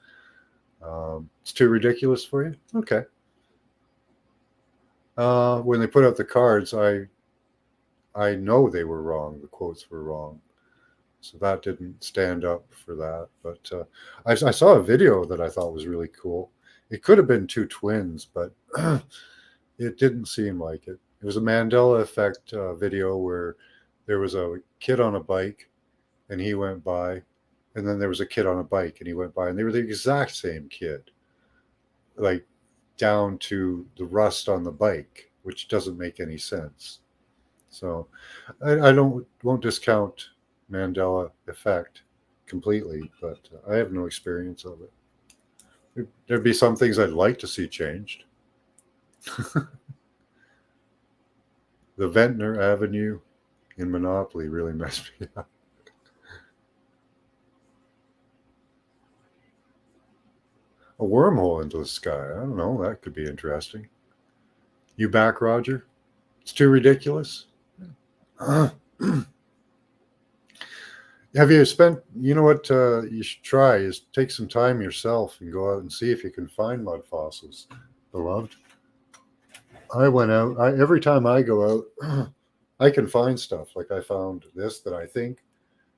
Speaker 1: it's too ridiculous for you? Okay. When they put out the cards, I know they were wrong. The quotes were wrong. So that didn't stand up for that. But I saw a video that I thought was really cool. It could have been two twins, but it didn't seem like it. It was a Mandela effect video where there was a kid on a bike and he went by, and then there was a kid on a bike and he went by, and they were the exact same kid, like down to the rust on the bike, which doesn't make any sense. So I won't discount Mandela effect completely, but I have no experience of it. There'd be some things I'd like to see changed. The Ventnor Avenue in Monopoly really messed me up. A wormhole into the sky. I don't know. That could be interesting. You back, Roger? It's too ridiculous. Have you spent? You know what you should try is take some time yourself and go out and see if you can find mud fossils, beloved. I went out. Every time I go out, I can find stuff. Like I found this that I think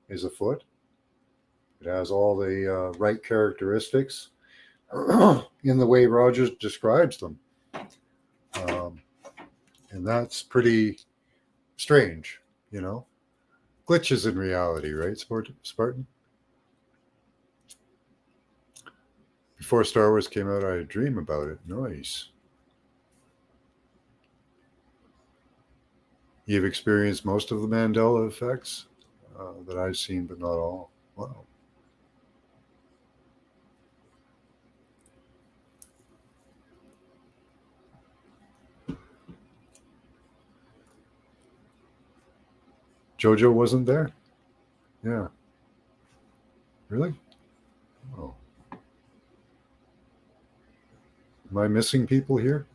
Speaker 1: is a foot. It has all the right characteristics in the way Rogers describes them, and that's pretty Strange, you know? Glitches in reality, right, Spartan? Before Star Wars came out, I had a dream about it. Nice. You've experienced most of the Mandela effects that I've seen, but not all. Wow. Jojo wasn't there? Yeah. Really? Oh. Am I missing people here?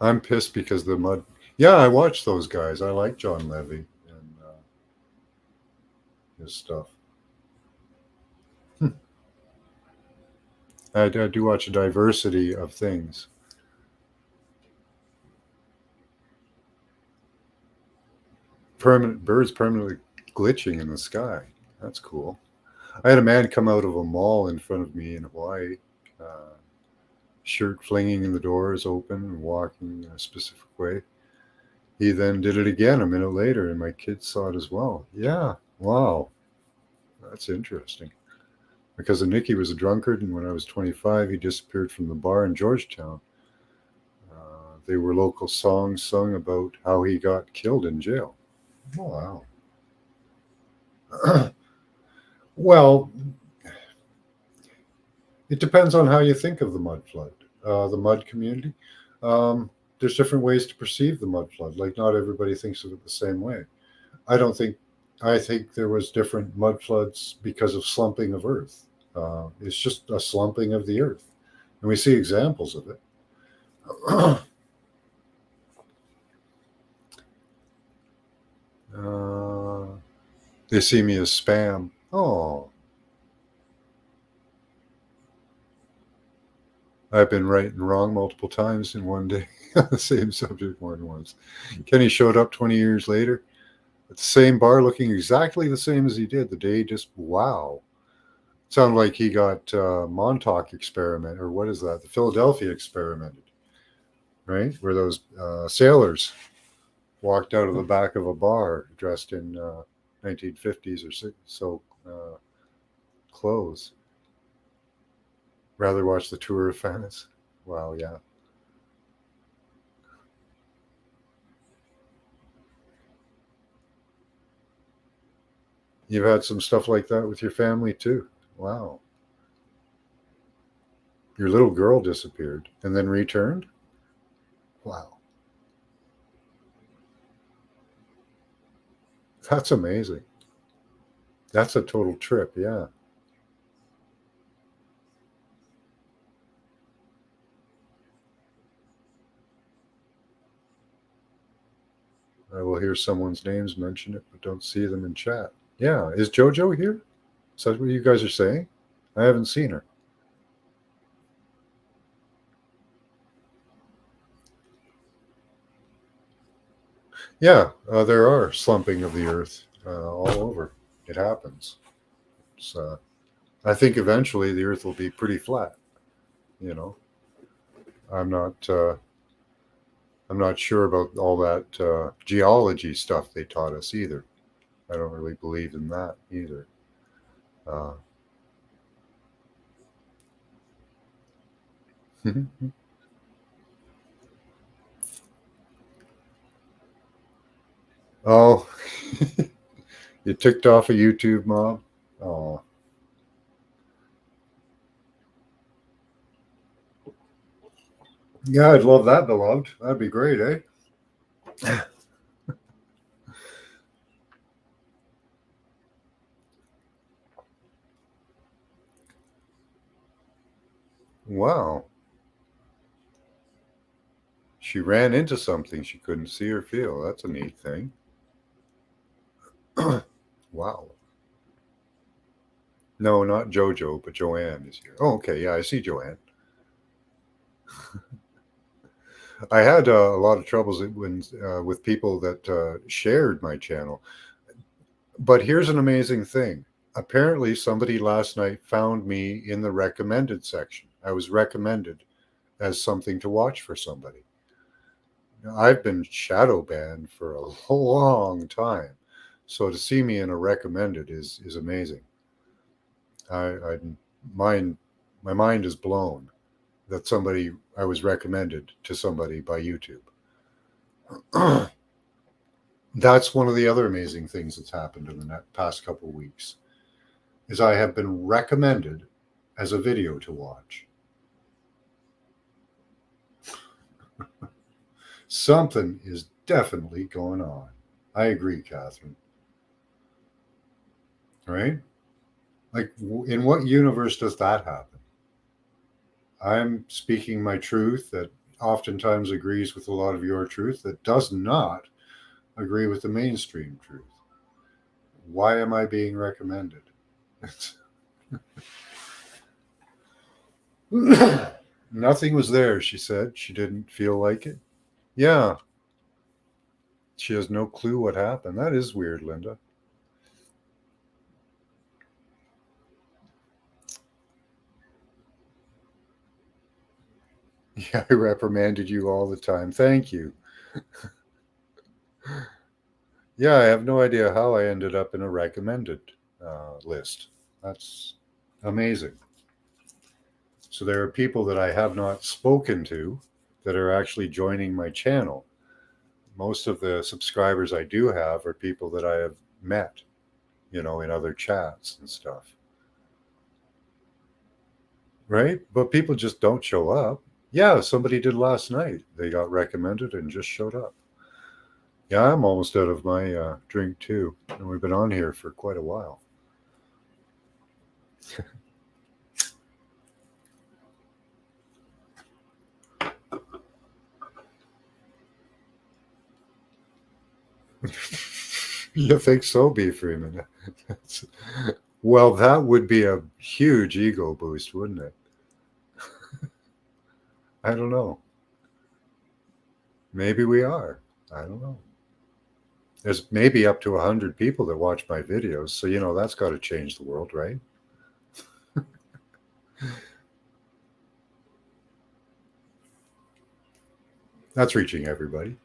Speaker 1: I'm pissed because the mud. Yeah, I watched those guys. I like John Levy and his stuff. I do watch a diversity of things. Permanent birds permanently glitching in the sky. That's cool. I had a man come out of a mall in front of me in Hawaii, uh, shirt flinging in the doors open and walking in a specific way. He then did it again a minute later, and my kids saw it as well. Yeah, wow, that's interesting. My cousin Nicky was a drunkard, and when I was 25, he disappeared from the bar in Georgetown. They were local songs sung about how he got killed in jail. Oh, wow. Well, it depends on how you think of the mud flood, the mud community. There's different ways to perceive the mud flood. Like, not everybody thinks of it the same way. I don't think. I think there was different mud floods because of slumping of Earth. It's just a slumping of the Earth, and we see examples of it. uh, they see me as spam. Oh, I've been right and wrong multiple times in one day on the same subject more than once. Kenny showed up 20 years later at the same bar looking exactly the same as he did the day. Just wow. Sounded like he got Montauk experiment, or what is that? The Philadelphia experimented, right? Where those sailors walked out of the back of a bar dressed in 1950s or so clothes. Rather watch the Tour of France. Wow, yeah. You've had some stuff like that with your family too. Wow. Your little girl disappeared and then returned? Wow. That's amazing. That's a total trip, yeah. I will hear someone's names mention it, but don't see them in chat. Yeah. Is JoJo here? Is that what you guys are saying? I haven't seen her. Yeah, there are slumping of the earth all over. It happens. So I think eventually the earth will be pretty flat. You know, I'm not. I'm not sure about all that geology stuff they taught us either. I don't really believe in that either. Uh, oh, you ticked off a YouTube mob? Oh, yeah, I'd love that, beloved. That'd be great, eh? Wow. She ran into something she couldn't see or feel. That's a neat thing. Wow. No, not Jojo, but Joanne is here. Oh, okay. Yeah, I see Joanne. I had a lot of troubles with people that shared my channel. But here's an amazing thing. Apparently, somebody last night found me in the recommended section. I was recommended as something to watch for somebody. Now, I've been shadow banned for a long time, so to see me in a recommended is amazing. I mind my mind is blown that somebody I was recommended to somebody by YouTube. That's one of the other amazing things that's happened in the past couple of weeks is I have been recommended as a video to watch. Something is definitely going on. I agree, Catherine. Right? Like, in what universe does that happen? I'm speaking my truth that oftentimes agrees with a lot of your truth that does not agree with the mainstream truth. Why am I being recommended? Nothing was there, she said. She didn't feel like it. Yeah, she has no clue what happened. That is weird, Linda. Yeah, I reprimanded you all the time. Thank you. Yeah, I have no idea how I ended up in a recommended list. That's amazing. So there are people that I have not spoken to that are actually joining my channel. Most of the subscribers I do have are people that I have met, in other chats and stuff. Right? But people just don't show up. Yeah, somebody did last night. They got recommended and just showed up. Yeah, I'm almost out of my drink too. And we've been on here for quite a while. You think so, B. Freeman? Well, that would be a huge ego boost, wouldn't it? I don't know. Maybe we are. I don't know. There's maybe up to 100 people that watch my videos. So, that's got to change the world, right? That's reaching everybody.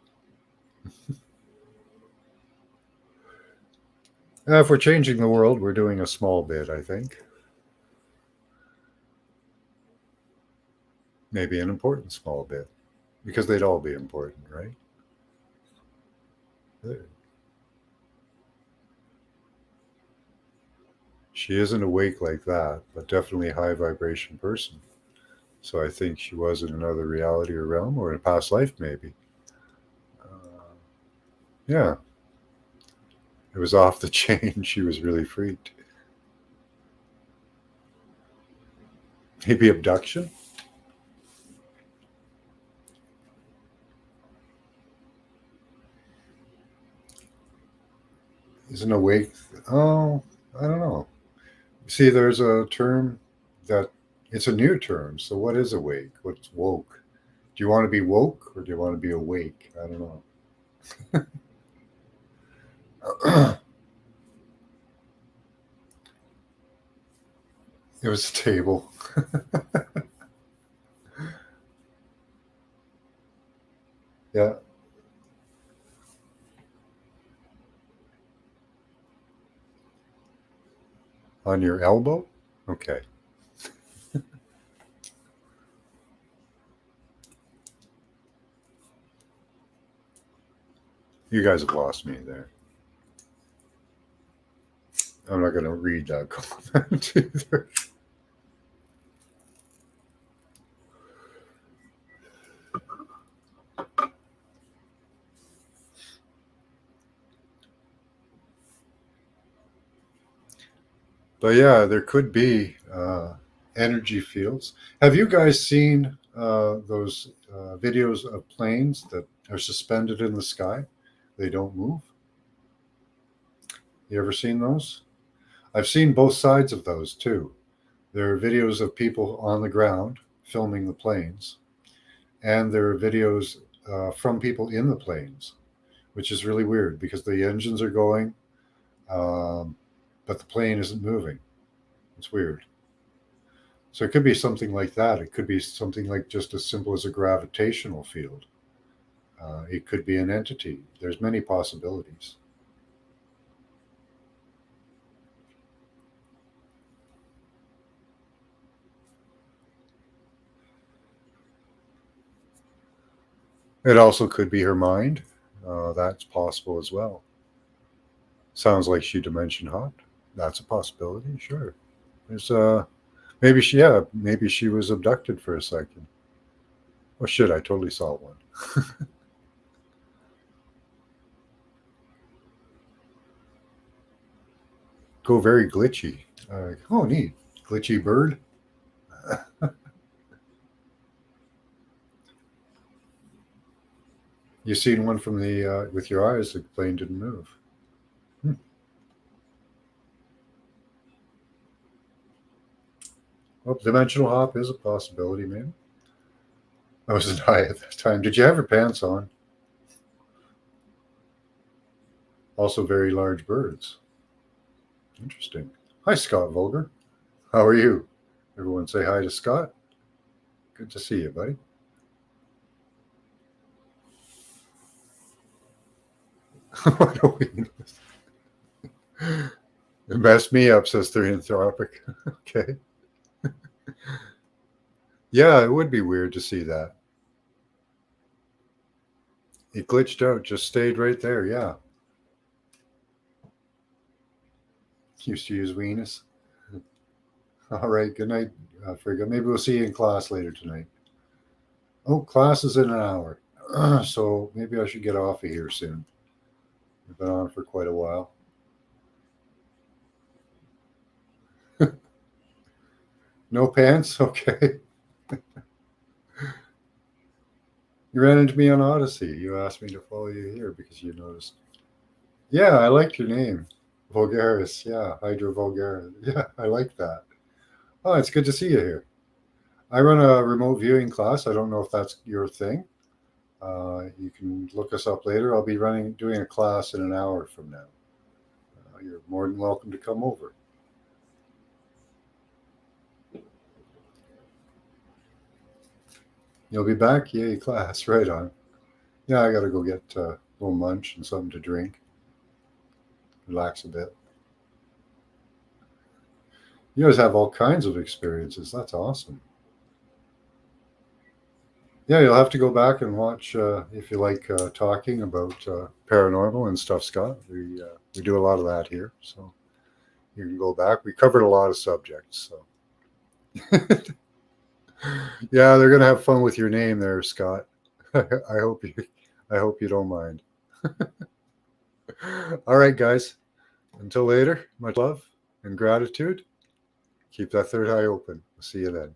Speaker 1: If we're changing the world, we're doing a small bit, I think. Maybe an important small bit, because they'd all be important, right? She isn't awake like that, but definitely a high vibration person. So I think she was in another reality or realm or in a past life, maybe. Yeah. It was off the chain. She was really freaked. Maybe abduction? Isn't awake? Oh, I don't know. See, there's a term that it's a new term. So what is awake? What's woke? Do you want to be woke or do you want to be awake? I don't know. It was a table. Yeah. On your elbow? Okay. You guys have lost me there. I'm not going to read that comment either. But yeah, there could be energy fields. Have you guys seen those videos of planes that are suspended in the sky? They don't move. You ever seen those? I've seen both sides of those too. There are videos of people on the ground filming the planes, and there are videos from people in the planes, which is really weird because the engines are going. Um, but the plane isn't moving. It's weird. So it could be something like that. It could be something like just as simple as a gravitational field. It could be an entity. There's many possibilities. It also could be her mind. That's possible as well. Sounds like she dimension hopped. That's a possibility. Sure. There's maybe maybe she was abducted for a second. Oh shit! I totally saw one. Go very glitchy. Oh, neat. Glitchy bird. You seen one from the with your eyes? The plane didn't move. Hmm. Well, dimensional hop is a possibility, maybe. I was high at that time. Did you have your pants on? Also, very large birds. Interesting. Hi, Scott Vulgar. How are you? Everyone say hi to Scott. Good to see you, buddy. What do we know? It messed me up, says Therianthropic. Okay. Yeah, it would be weird to see that. It glitched out, just stayed right there. Yeah. Used to use Venus. All right. Good night, Frigga. Maybe we'll see you in class later tonight. Oh, class is in an hour. So maybe I should get off of here soon. We've been on for quite a while. No pants? Okay. You ran into me on Odyssey. You asked me to follow you here because you noticed. Yeah, I like your name. Vulgaris. Yeah, Hydra Vulgaris. Yeah, I like that. Oh, it's good to see you here. I run a remote viewing class. I don't know if that's your thing. You can look us up later. I'll be doing a class in an hour from now. You're more than welcome to come over. You'll be back? Yay, class. Right on. Yeah, I got to go get a little lunch and something to drink. Relax a bit. You guys have all kinds of experiences. That's awesome. Yeah, you'll have to go back and watch if you like talking about paranormal and stuff, Scott. We do a lot of that here, so you can go back. We covered a lot of subjects, so yeah, they're gonna have fun with your name there, Scott. I hope you, I hope you don't mind. All right, guys. Until later, much love and gratitude. Keep that third eye open. We'll see you then.